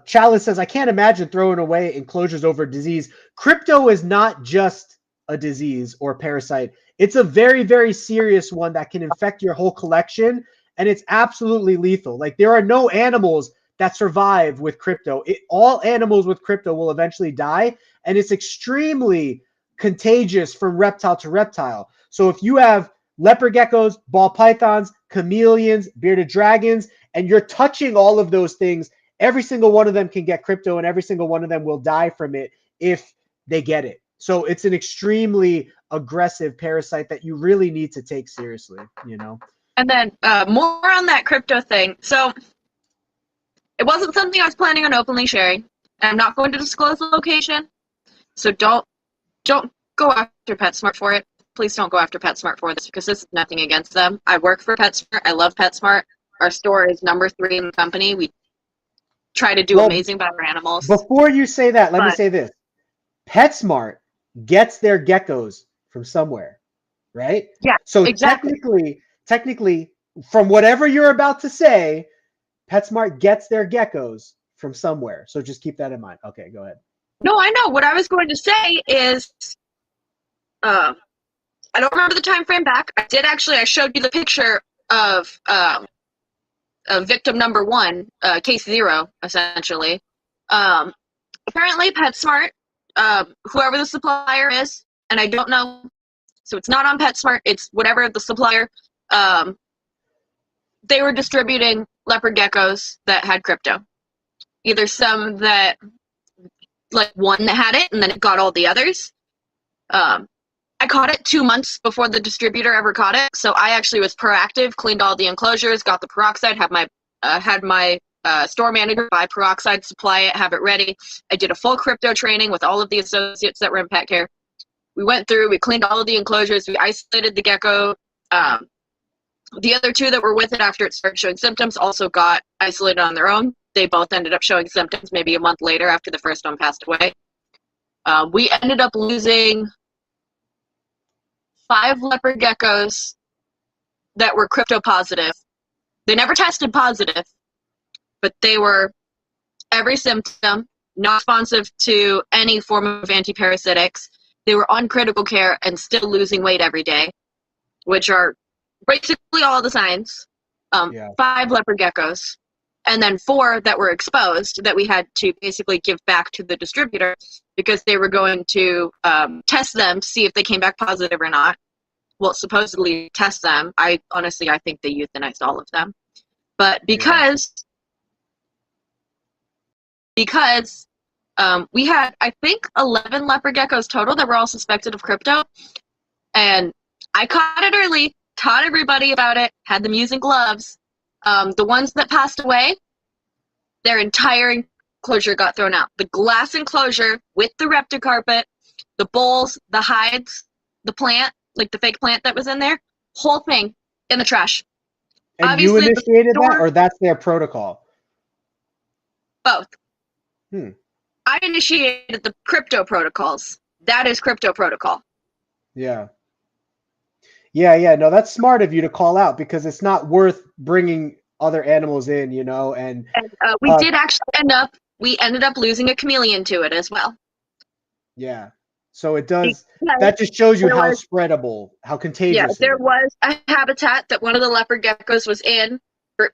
Chalice says, I can't imagine throwing away enclosures over disease. Crypto is not just a disease or parasite. It's a very, very serious one that can infect your whole collection, and it's absolutely lethal. Like, there are no animals that survive with crypto. All animals with crypto will eventually die, and it's extremely contagious from reptile to reptile. So if you have leopard geckos, ball pythons, chameleons, bearded dragons, and you're touching all of those things, every single one of them can get crypto, and every single one of them will die from it if they get it. So it's an extremely aggressive parasite that you really need to take seriously, And then more on that crypto thing. So it wasn't something I was planning on openly sharing. I'm not going to disclose the location. So don't go after PetSmart for it. Please don't go after PetSmart for this, because this is nothing against them. I work for PetSmart. I love PetSmart. Our store is number 3 in the company. We try to do amazing by our animals. Before you say that, let me say this. PetSmart gets their geckos from somewhere, right? Yeah, so exactly. Technically, from whatever you're about to say, PetSmart gets their geckos from somewhere. So just keep that in mind. Okay, go ahead. No, I know. What I was going to say is, I don't remember the time frame back. I showed you the picture of victim number 1, case 0, essentially. Apparently, PetSmart, whoever the supplier is, and I don't know, so it's not on PetSmart, it's whatever the supplier, they were distributing leopard geckos that had crypto. Either some that, like one that had it, and then it got all the others. I caught it 2 months before the distributor ever caught it, so I actually was proactive, cleaned all the enclosures, got the peroxide, had my store manager buy peroxide, supply it, have it ready. I did a full crypto training with all of the associates that were in pet care. We went through, we cleaned all of the enclosures, we isolated the gecko. The other 2 that were with it after it started showing symptoms also got isolated on their own. They both ended up showing symptoms maybe a month later after the first one passed away. We ended up losing 5 leopard geckos that were crypto positive. They never tested positive, but they were every symptom, not responsive to any form of antiparasitics. They were on critical care and still losing weight every day, which are basically all the signs. 5 leopard geckos, and then 4 that were exposed that we had to basically give back to the distributor because they were going to test them to see if they came back positive or not. Well, supposedly test them. I think they euthanized all of them. But because we had, I think, 11 leopard geckos total that were all suspected of crypto, and I caught it early, taught everybody about it, had them using gloves. The ones that passed away, their entire enclosure got thrown out. The glass enclosure with the Raptor carpet, the bowls, the hides, the plant, like the fake plant that was in there, whole thing in the trash. And Obviously, you initiated that, or that's their protocol? Both. I initiated the crypto protocols. That is crypto protocol. Yeah. Yeah. No, that's smart of you to call out because it's not worth bringing other animals in, you know. And And we did actually ended up losing a chameleon to it as well. yeah, so it does. Because That just shows you there how was- spreadable, how Yeah, contagious it there is. was a habitat that one of the leopard geckos was in for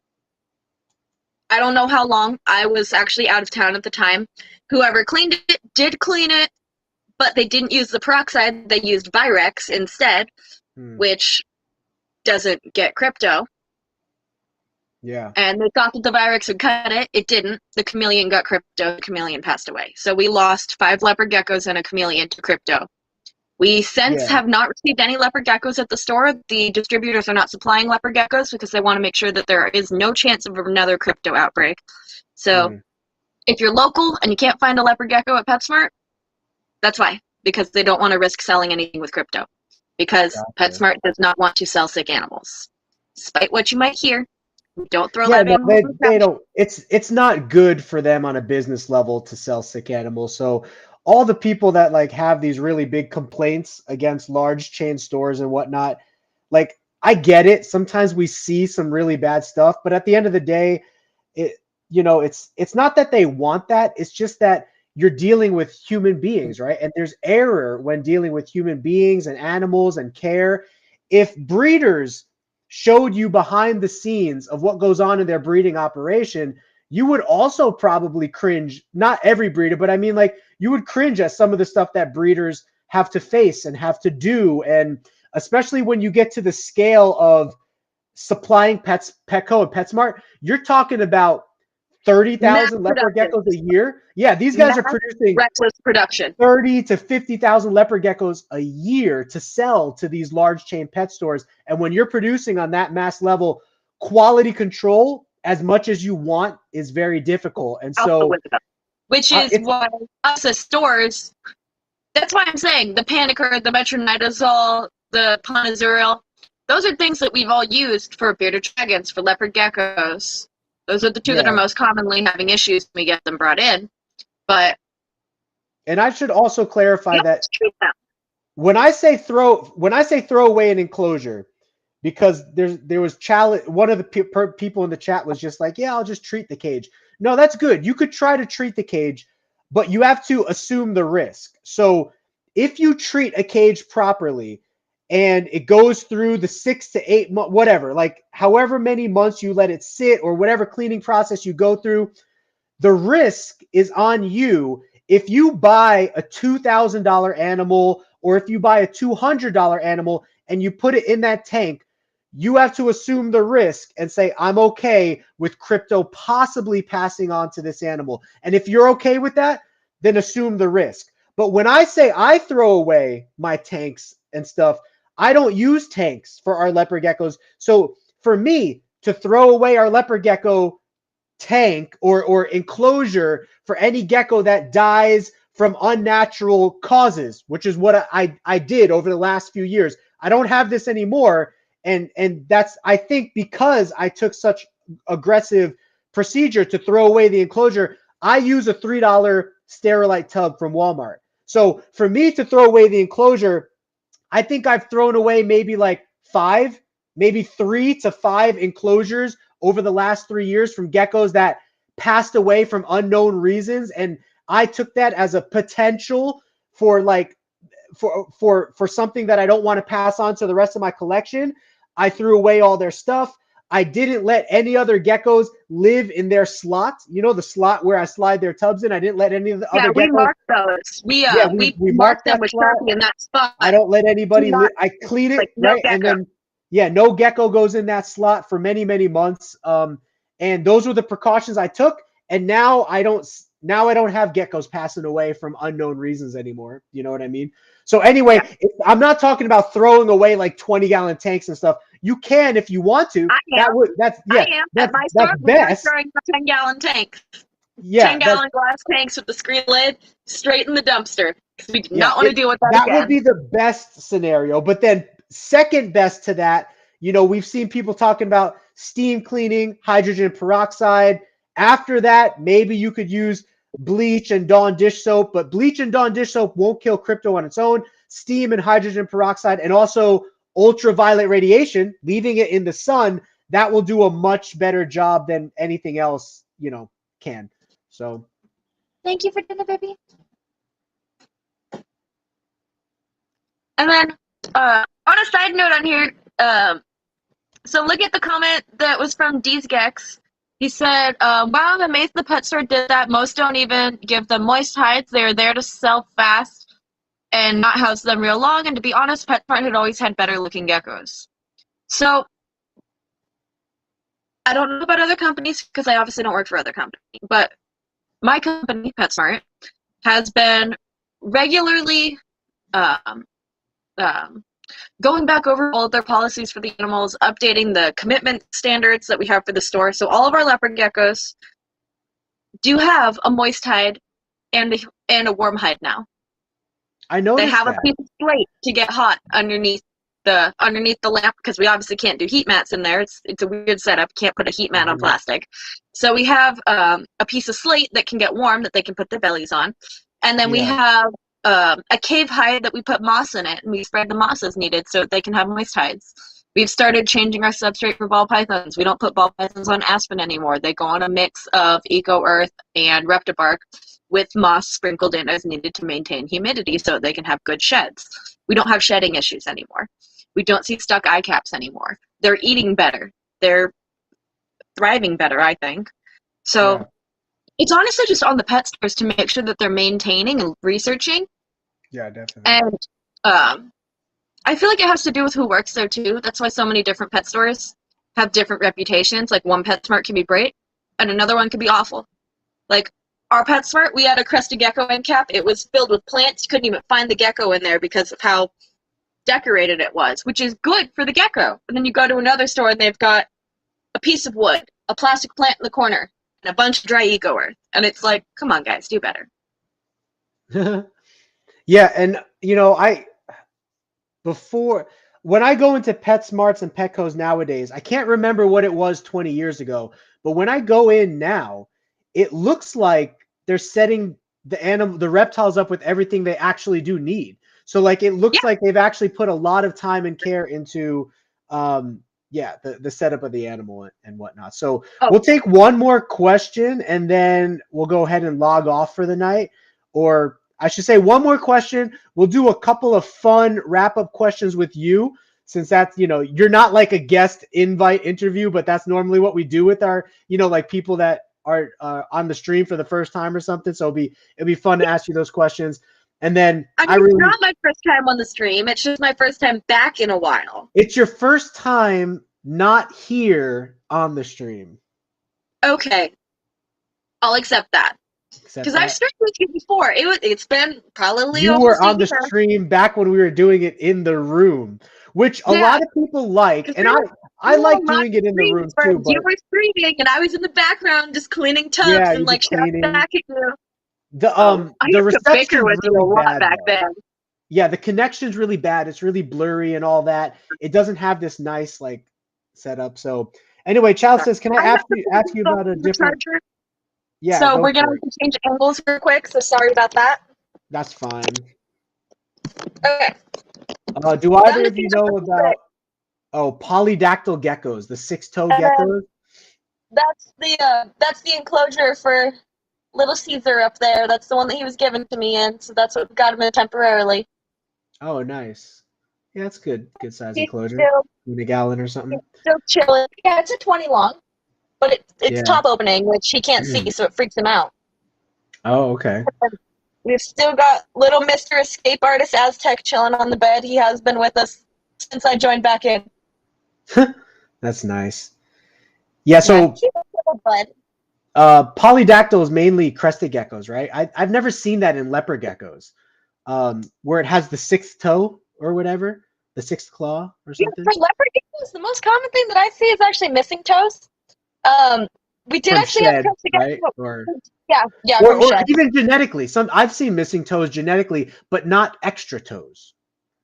I don't know how long. I was actually out of town at the time. Whoever cleaned it did clean it, but they didn't use the peroxide. They used Virex instead, which doesn't get crypto. Yeah. And they thought that the Virex would cut it. It didn't. The chameleon got crypto. The chameleon passed away. So we lost 5 leopard geckos and a chameleon to crypto. We since have not received any leopard geckos at the store. The distributors are not supplying leopard geckos because they want to make sure that there is no chance of another crypto outbreak. So if you're local and you can't find a leopard gecko at PetSmart, that's why, because they don't want to risk selling anything with crypto. Because PetSmart does not want to sell sick animals. Despite what you might hear, don't throw live animals in the they trash. don't. It's not good for them on a business level to sell sick animals. So all the people that like have these really big complaints against large chain stores and whatnot, like I get it. Sometimes we see some really bad stuff, but at the end of the day, it's not that they want that. It's just that you're dealing with human beings, right? And there's error when dealing with human beings and animals and care. If breeders showed you behind the scenes of what goes on in their breeding operation, you would also probably cringe. Not every breeder, but I mean, like, you would cringe at some of the stuff that breeders have to face and have to do. And especially when you get to the scale of supplying Petco and PetSmart, you're talking about 30,000 leopard geckos a year. Yeah, these guys are producing reckless production. 30 to 50,000 leopard geckos a year to sell to these large chain pet stores. And when you're producing on that mass level, quality control as much as you want is very difficult. And so, which is why us as stores, that's why I'm saying the Panicer, the Metronidazole, the Ponazuril, those are things that we've all used for bearded dragons, for leopard geckos. Those are the two that are most commonly having issues when we get them brought in. But and I should also clarify that when I say throw away an enclosure, because there was challenge. One of the people in the chat was just like, yeah, I'll just treat the cage. No, that's good. You could try to treat the cage, but you have to assume the risk. So if you treat a cage properly and it goes through the 6 to 8 months, whatever, like however many months you let it sit or whatever cleaning process you go through, the risk is on you. If you buy a $2,000 animal or if you buy a $200 animal and you put it in that tank, you have to assume the risk and say, I'm okay with crypto possibly passing on to this animal. And if you're okay with that, then assume the risk. But when I say I throw away my tanks and stuff, I don't use tanks for our leopard geckos. So for me to throw away our leopard gecko tank or enclosure for any gecko that dies from unnatural causes, which is what I did over the last few years. I don't have this anymore. And that's, I think, because I took such aggressive procedure to throw away the enclosure, I use a $3 Sterilite tub from Walmart. So for me to throw away the enclosure, I think I've thrown away maybe like 3 to 5 enclosures over the last 3 years from geckos that passed away from unknown reasons. And I took that as a potential for like, for something that I don't want to pass on to the rest of my collection. I threw away all their stuff. I didn't let any other geckos live in their slot. You know, the slot where I slide their tubs in. I didn't let any of the other geckos. We marked those. We marked them with Sharpie in that spot. I don't let anybody live. I clean it, right? And then, no gecko goes in that slot for many, many months. And those were the precautions I took. And now I don't have geckos passing away from unknown reasons anymore. You know what I mean? So anyway, I'm not talking about throwing away like 20-gallon tanks and stuff. You can if you want to. That's best. Throwing 10-gallon tanks. Yeah, 10-gallon glass tanks with the screen lid straight in the dumpster. We do not want to deal with that That again. would be the best scenario. But then second best to that, we've seen people talking about steam cleaning, hydrogen peroxide. After that, maybe you could use bleach and Dawn dish soap, but bleach and Dawn dish soap won't kill crypto on its own. Steam and hydrogen peroxide, and also ultraviolet radiation, leaving it in the sun, that will do a much better job than anything else, can. So Thank you for dinner, baby. And then, on a side note on here, so look at the comment that was from D's Gex. He said, wow, I'm amazed the pet store did that. Most don't even give them moist hides. They're there to sell fast and not house them real long. And to be honest, PetSmart had always had better looking geckos. So, I don't know about other companies because I obviously don't work for other companies. But my company, PetSmart, has been regularly going back over all of their policies for the animals, updating the commitment standards that we have for the store. So all of our leopard geckos do have a moist hide and a warm hide now. I know They have a piece of slate to get hot underneath the lamp because we obviously can't do heat mats in there. It's a weird setup. Can't put a heat mat on plastic. So we have a piece of slate that can get warm that they can put their bellies on, and then we have a cave hide that we put moss in it, and we spread the moss as needed so they can have moist hides. We've started changing our substrate for ball pythons. We don't put ball pythons on aspen anymore. They go on a mix of eco earth and reptile bark with moss sprinkled in as needed to maintain humidity so they can have good sheds. We don't have shedding issues anymore. We don't see stuck eye caps anymore. They're eating better. They're thriving better, I think. So it's honestly just on the pet stores to make sure that they're maintaining and researching. Yeah, definitely. And I feel like it has to do with who works there too. That's why so many different pet stores have different reputations. Like one PetSmart can be great and another one could be awful. Like our PetSmart, we had a crested gecko end cap. It was filled with plants. You couldn't even find the gecko in there because of how decorated it was, which is good for the gecko. And then you go to another store and they've got a piece of wood, a plastic plant in the corner, and a bunch of dry eco earth. And it's like, come on, guys, do better. Yeah, and when I go into PetSmarts and Petcos nowadays, I can't remember what it was 20 years ago, but when I go in now, it looks like they're setting the reptiles up with everything they actually do need. So like it looks like they've actually put a lot of time and care into the setup of the animal and whatnot. So we'll take one more question and then we'll go ahead and log off for the night. Or I should say one more question. We'll do a couple of fun wrap-up questions with you, since that's, you're not like a guest invite interview, but that's normally what we do with our, like people that are on the stream for the first time or something. So it'll be fun to ask you those questions. And then it's not my first time on the stream. It's just my first time back in a while. It's your first time not here on the stream. Okay. I'll accept that. Because I've streamed with you before. It's been probably you were on the stream back when we were doing it in the room, which a lot of people like, and I like doing it in the room too. But you were streaming, and I was in the background just cleaning tubs and like shouting back at you. The reception was really bad back then. Yeah, the connection's really bad. It's really blurry and all that. It doesn't have this nice like setup. So anyway, Chow says, can I ask you about a different? Yeah. So we're gonna have to change angles real quick. So sorry about that. That's fine. Okay. Do either of you know about polydactyl geckos, the 6-toe geckos? That's the enclosure for Little Caesar up there. That's the one that he was given to me in, so that's what got him in temporarily. Oh, nice. Yeah, that's good. Good size enclosure. In a gallon or something. Still chilling. Yeah, it's a 20 long, but it's top opening, which he can't see, so it freaks him out. Oh, okay. We've still got little Mr. Escape Artist Aztec chilling on the bed. He has been with us since I joined back in. That's nice. Yeah, so polydactyl is mainly crested geckos, right? I've never seen that in leper geckos, where it has the 6th toe or whatever, the 6th claw or something. Yeah, for leper geckos, the most common thing that I see is actually missing toes. We did actually have crested geckos, right? Or even genetically. I've seen missing toes genetically, but not extra toes.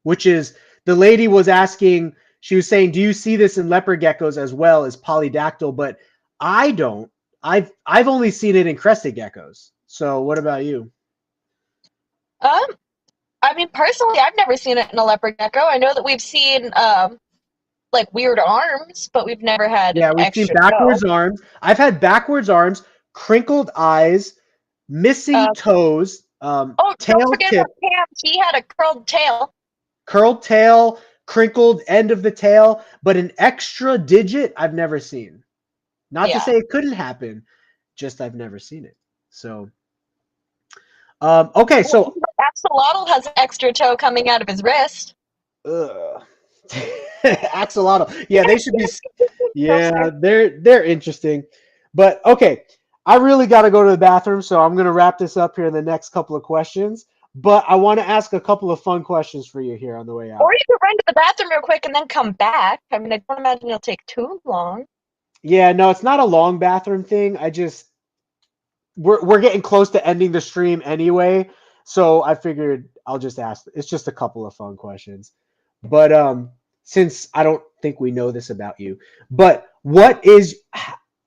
Which is, the lady was asking, she was saying, do you see this in leper geckos as well as polydactyl? But I don't. I've only seen it in crested geckos. So what about you? I mean, personally, I've never seen it in a leopard gecko. I know that we've seen like weird arms, but we've never had Yeah, an we've seen extra backwards toe. arms. I've had backwards arms, crinkled eyes, missing toes, Oh, don't tail forget tip, about Cam. He had a curled tail. curled tail, crinkled end of the tail, but an extra digit I've never seen. Not to Yeah. say it couldn't happen, just I've never seen it. So, okay, so Axolotl has an extra toe coming out of his wrist. ugh. Axolotl. Yeah, they should be. Yeah, Sorry. they're interesting, but okay. I really got to go to the bathroom, so I'm gonna wrap this up here in the next couple of questions. But I want to ask a couple of fun questions for you here on the way out. Or you could run to the bathroom real quick and then come back. I mean, I don't imagine it'll take too long. Yeah, no, it's not a long bathroom thing. I just we're getting close to ending the stream anyway, so I figured I'll just ask. It's just a couple of fun questions. But since I don't think we know this about you, but what is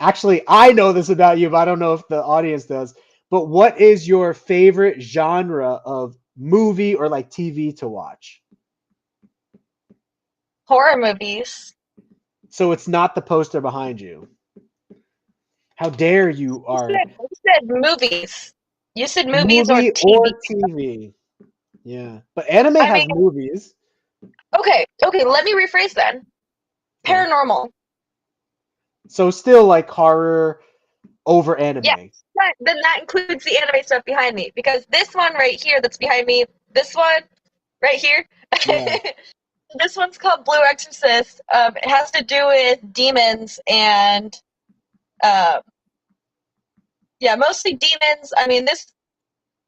actually I know this about you, but I don't know if the audience does. But what is your favorite genre of movie or like TV to watch? Horror movies. So it's not the poster behind you. How dare you are You said movies. You said movies or movie TV. or TV. Yeah. But anime I has mean, movies. okay, let me rephrase then. Paranormal. So still like horror over anime. Yeah. Then that includes the anime stuff behind me. Because this one right here that's behind me, this one right here, Yeah. this one's called Blue Exorcist. It has to do with demons and yeah, mostly demons. I mean,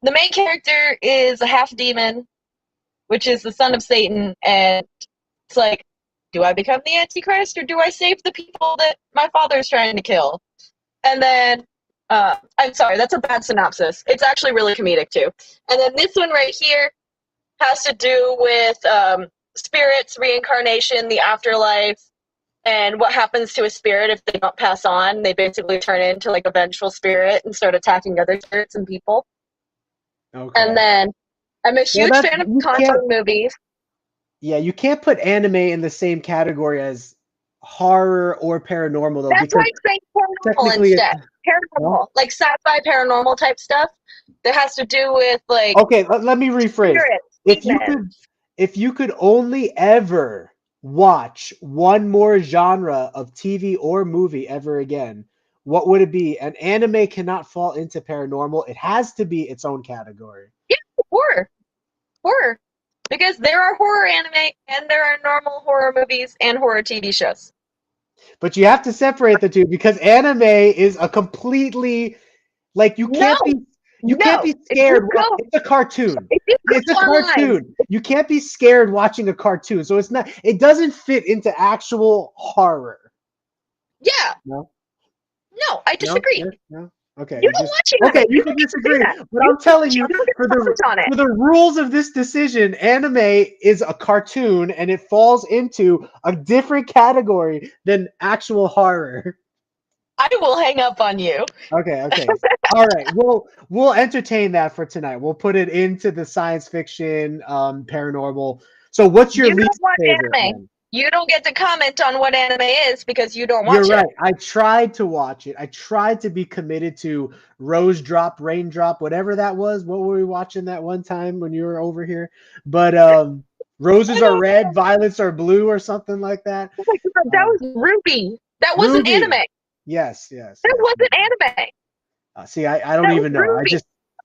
the main character is a half demon, which is the son of Satan, and it's like, do I become the Antichrist or do I save the people that my father's trying to kill? And then, I'm sorry, that's a bad synopsis. It's actually really comedic too. And then this one right here has to do with spirits, reincarnation, the afterlife, and what happens to a spirit if they don't pass on. They basically turn into like a vengeful spirit and start attacking other spirits and people. Okay. And then I'm a huge fan of Conjuring movies. Yeah, you can't put anime in the same category as horror or paranormal though. That's why I'm saying paranormal instead. Paranormal, like sci-fi paranormal type stuff that has to do with like. Okay, let me rephrase. If you could only ever watch one more genre of TV or movie ever again, what would it be? An anime cannot fall into paranormal. It has to be its own category. Yeah, horror. Because there are horror anime and there are normal horror movies and horror TV shows. But you have to separate the two because anime is a completely like you can't be scared. It's a cartoon. It's a cartoon. You can't be scared watching a cartoon. So it doesn't fit into actual horror. Yeah. No, I disagree. No. Okay. You don't watch it. Okay, you can disagree. But I'm telling you, for the rules of this decision, anime is a cartoon and it falls into a different category than actual horror. I will hang up on you. Okay. All right. We'll entertain that for tonight. We'll put it into the science fiction, paranormal. So what's your least favorite one? You don't get to comment on what anime is because you don't watch it. You're right. I tried to watch it. I tried to be committed to Rose Drop, Raindrop, whatever that was. What were we watching that one time when you were over here? But roses are red, violets are blue, or something like that. That was Ruby. That wasn't anime. Yes. That wasn't anime. See, I don't even know.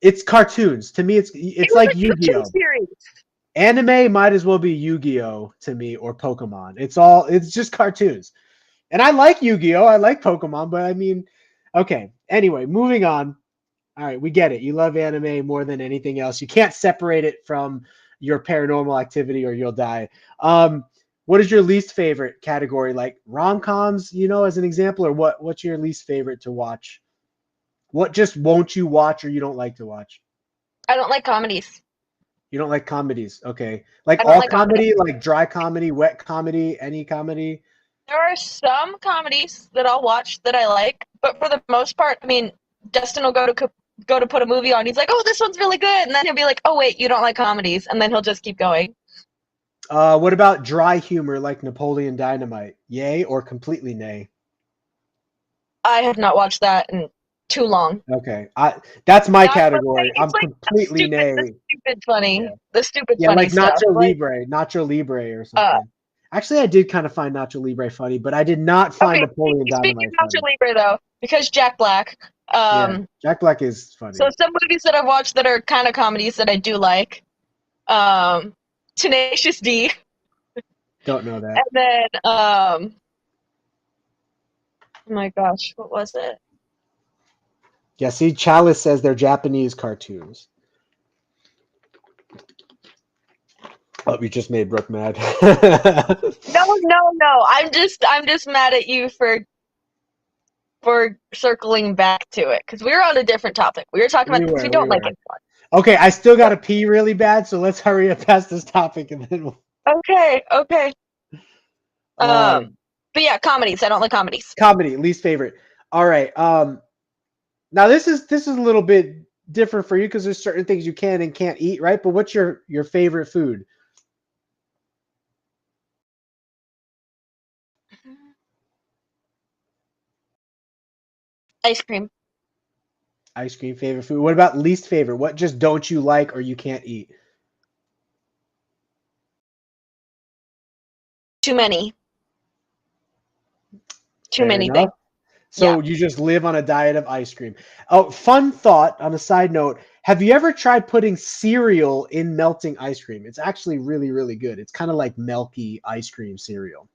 It's cartoons. To me, it's like Yu-Gi-Oh! Anime might as well be Yu-Gi-Oh! To me or Pokemon. It's just cartoons. And I like Yu-Gi-Oh! I like Pokemon, but I mean, okay. Anyway, moving on. All right, we get it. You love anime more than anything else. You can't separate it from your paranormal activity or you'll die. What is your least favorite category? Like rom-coms, as an example, or what's your least favorite to watch? What just won't you watch or you don't like to watch? I don't like comedies. You don't like comedies, okay? Like all comedy, like dry comedy, wet comedy, any comedy? There are some comedies that I'll watch that I like, but for the most part, I mean, Destin will go to go to put a movie on. He's like, "Oh, this one's really good," and then he'll be like, "Oh wait, you don't like comedies," and then he'll just keep going. What about dry humor like Napoleon Dynamite? Yay or completely nay? I have not watched that in too long. Okay, that's my Now, I will say category. I'm it's like completely nay. the stupid funny, Yeah. the stupid Yeah, funny like stuff. Nacho Libre or something. Actually, I did kind of find Nacho Libre funny, but I did not find Napoleon speaking Dynamite of Nacho funny. Libre though, because Jack Black. Yeah, Jack Black is funny. So some movies that I've watched that are kind of comedies that I do like. Tenacious D. Don't know that. And then, oh my gosh, what was it? Yeah, see, Chalice says they're Japanese cartoons. Oh, you just made Brooke mad. No. I'm just mad at you for circling back to it because we were on a different topic. We were talking about things we don't like anymore. Okay, I still got to pee really bad, so let's hurry up past this topic and then we'll... Okay. But yeah, comedies. I don't like comedies. Comedy, least favorite. All right. Now this is a little bit different for you because there's certain things you can and can't eat, right? But what's your favorite food? Ice cream. Ice cream, favorite food. What about least favorite? What just don't you like or you can't eat? Too many. Too many things. So you just live on a diet of ice cream. Oh, fun thought on a side note. Have you ever tried putting cereal in melting ice cream? It's actually really, really good. It's kind of like milky ice cream cereal.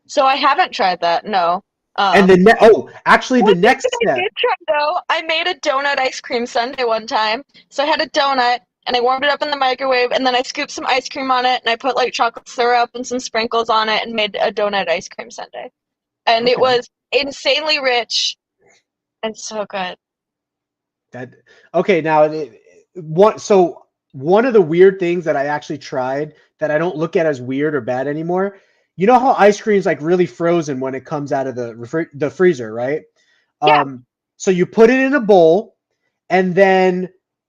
So I haven't tried that, no. And the the next step. I did try, though. I made a donut ice cream sundae one time. So I had a donut, and I warmed it up in the microwave, and then I scooped some ice cream on it, and I put like chocolate syrup and some sprinkles on it, and made a donut ice cream sundae. And it was insanely rich and so good. One of the weird things that I actually tried that I don't look at as weird or bad anymore. You know how ice cream is like really frozen when it comes out of the freezer, right? Yeah. So you put it in a bowl, and then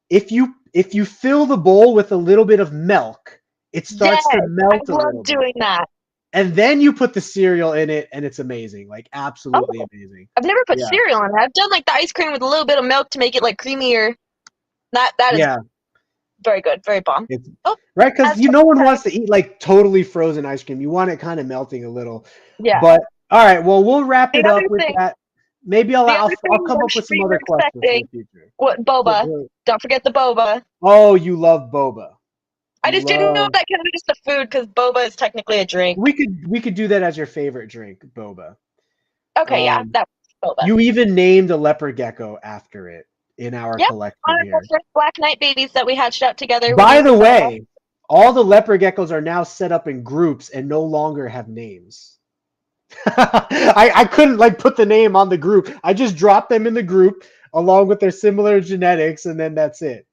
if you fill the bowl with a little bit of milk, it starts to melt a little bit. I love doing that. And then you put the cereal in it, and it's amazing, like absolutely amazing. I've never put cereal in it. I've done like the ice cream with a little bit of milk to make it like creamier. That is very good, very bomb. Right, because no one wants to eat like totally frozen ice cream. You want it kind of melting a little. Yeah. But all right, well, we'll wrap it up with that. Maybe I'll come up with some other questions in the future. What boba? Don't forget the boba. Oh, you love boba. I just didn't know if that counted as the food because boba is technically a drink. We could do that as your favorite drink, boba. Okay, that's boba. You even named a leopard gecko after it in our collection here. Our first Black Knight babies that we hatched out together. By the way, all the leopard geckos are now set up in groups and no longer have names. I couldn't like put the name on the group. I just dropped them in the group along with their similar genetics, and then that's it.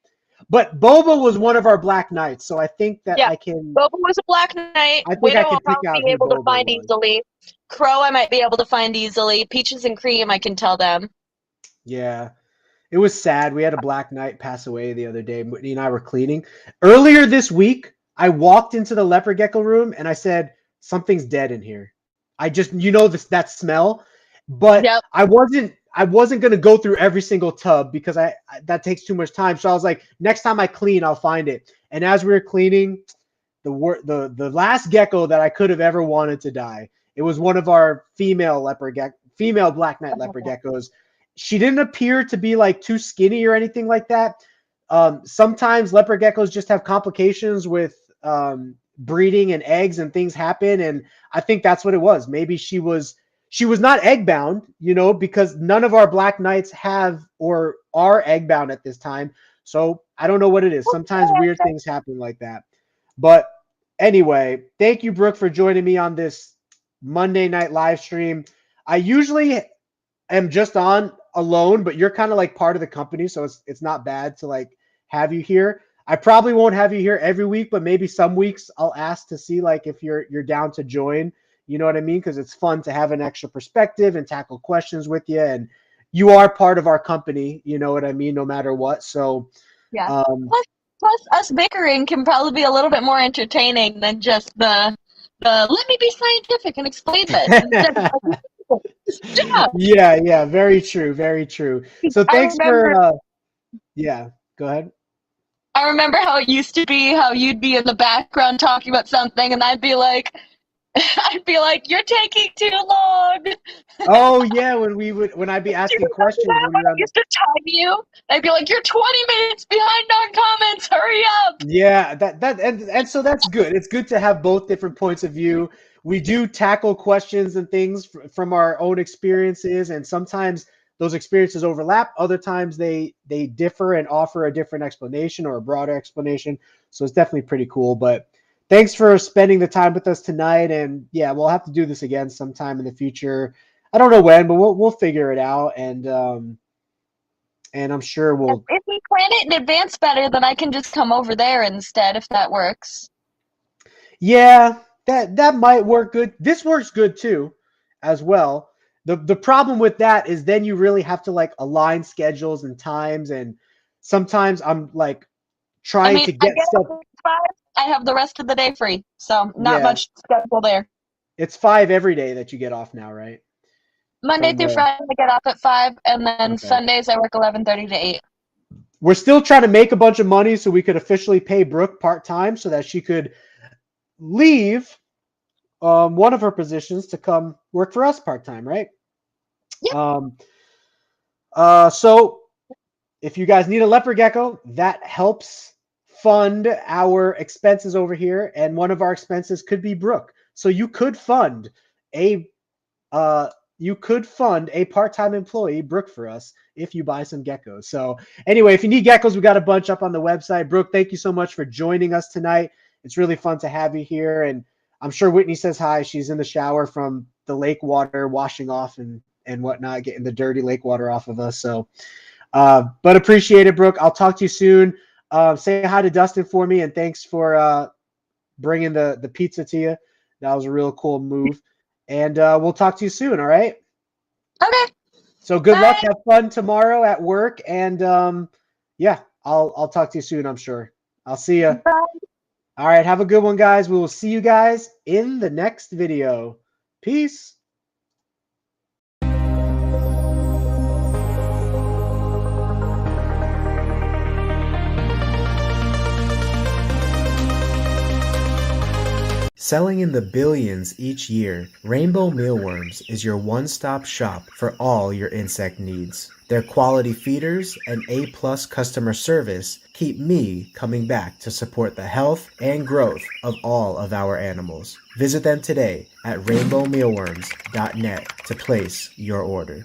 But Boba was one of our Black Knights, so I think that I can. Boba was a Black Knight. I think I can pick out be able to find easily. Crow, I might be able to find easily. Peaches and Cream, I can tell them. Yeah, it was sad. We had a Black Knight pass away the other day. Whitney and I were cleaning earlier this week. I walked into the leopard gecko room and I said, "Something's dead in here." I just, that smell, but I wasn't going to go through every single tub because that takes too much time. So I was like, next time I clean, I'll find it. And as we were cleaning, the last gecko that I could have ever wanted to die, it was one of our female Black Knight leopard geckos. She didn't appear to be like too skinny or anything like that. Sometimes leopard geckos just have complications with, breeding and eggs and things happen, and I think that's what it was. Maybe she was not egg bound, because none of our Black Knights have or are egg bound at this time. So I don't know what it is. Sometimes weird things happen like that. But anyway, thank you, Brooke, for joining me on this Monday night live stream. I usually am just on alone, but you're kind of like part of the company, so it's not bad to like have you here. I probably won't have you here every week, but maybe some weeks I'll ask to see like if you're down to join. You know what I mean? Because it's fun to have an extra perspective and tackle questions with you. And you are part of our company. You know what I mean? No matter what. So, Yeah. um, Plus, us bickering can probably be a little bit more entertaining than just the let me be scientific and explain this instead of like, stop. yeah, very true, very true. So I thanks for, remember yeah, go ahead. I remember how it used to be, how you'd be in the background talking about something, and I'd be like, you're taking too long. Oh yeah, when I'd be Do you asking remember questions that when when you're I on the used to time you? I'd be like, you're 20 minutes behind on comments. Hurry up. yeah, and so that's good. It's good to have both different points of view. We do tackle questions and things from our own experiences, and sometimes those experiences overlap. Other times they differ and offer a different explanation or a broader explanation. So it's definitely pretty cool. But thanks for spending the time with us tonight. And yeah, we'll have to do this again sometime in the future. I don't know when, but we'll figure it out. And I'm sure we'll. If we plan it in advance better, then I can just come over there instead, if that works. Yeah, that might work good. This works good too, as well. The problem with that is then you really have to like align schedules and times, and sometimes I'm like I trying mean, to I get get stuff. up at 5. I have the rest of the day free, so not Yeah, much schedule there. it's 5 every day that you get off now, right? Monday From through the Friday, I get off at 5, and then okay. Sundays I work 11:30 to 8. We're still trying to make a bunch of money so we could officially pay Brooke part time so that she could leave one of her positions to come work for us part time, right? Yep. Um, so if you guys need a leopard gecko, that helps fund our expenses over here, and one of our expenses could be Brooke. So a you could fund a part-time employee, Brooke, for us if you buy some geckos. So anyway, if you need geckos, we got a bunch up on the website. Brooke, thank you so much for joining us tonight. It's really fun to have you here, and I'm sure Whitney says hi. She's in the shower from the lake water, washing off and whatnot, getting the dirty lake water off of us. So but appreciate it, Brooke. I'll talk to you soon. Say hi to Dustin for me, and thanks for bringing the pizza to you. That was a real cool move. And we'll talk to you soon, all right? Okay. So good luck. Bye. Have fun tomorrow at work. And yeah, I'll talk to you soon, I'm sure. I'll see you. Bye. All right, have a good one, guys. We will see you guys in the next video. Peace. Selling in the billions each year, Rainbow Mealworms is your one-stop shop for all your insect needs. Their quality feeders and A-plus customer service keep me coming back to support the health and growth of all of our animals. Visit them today at rainbowmealworms.net to place your order.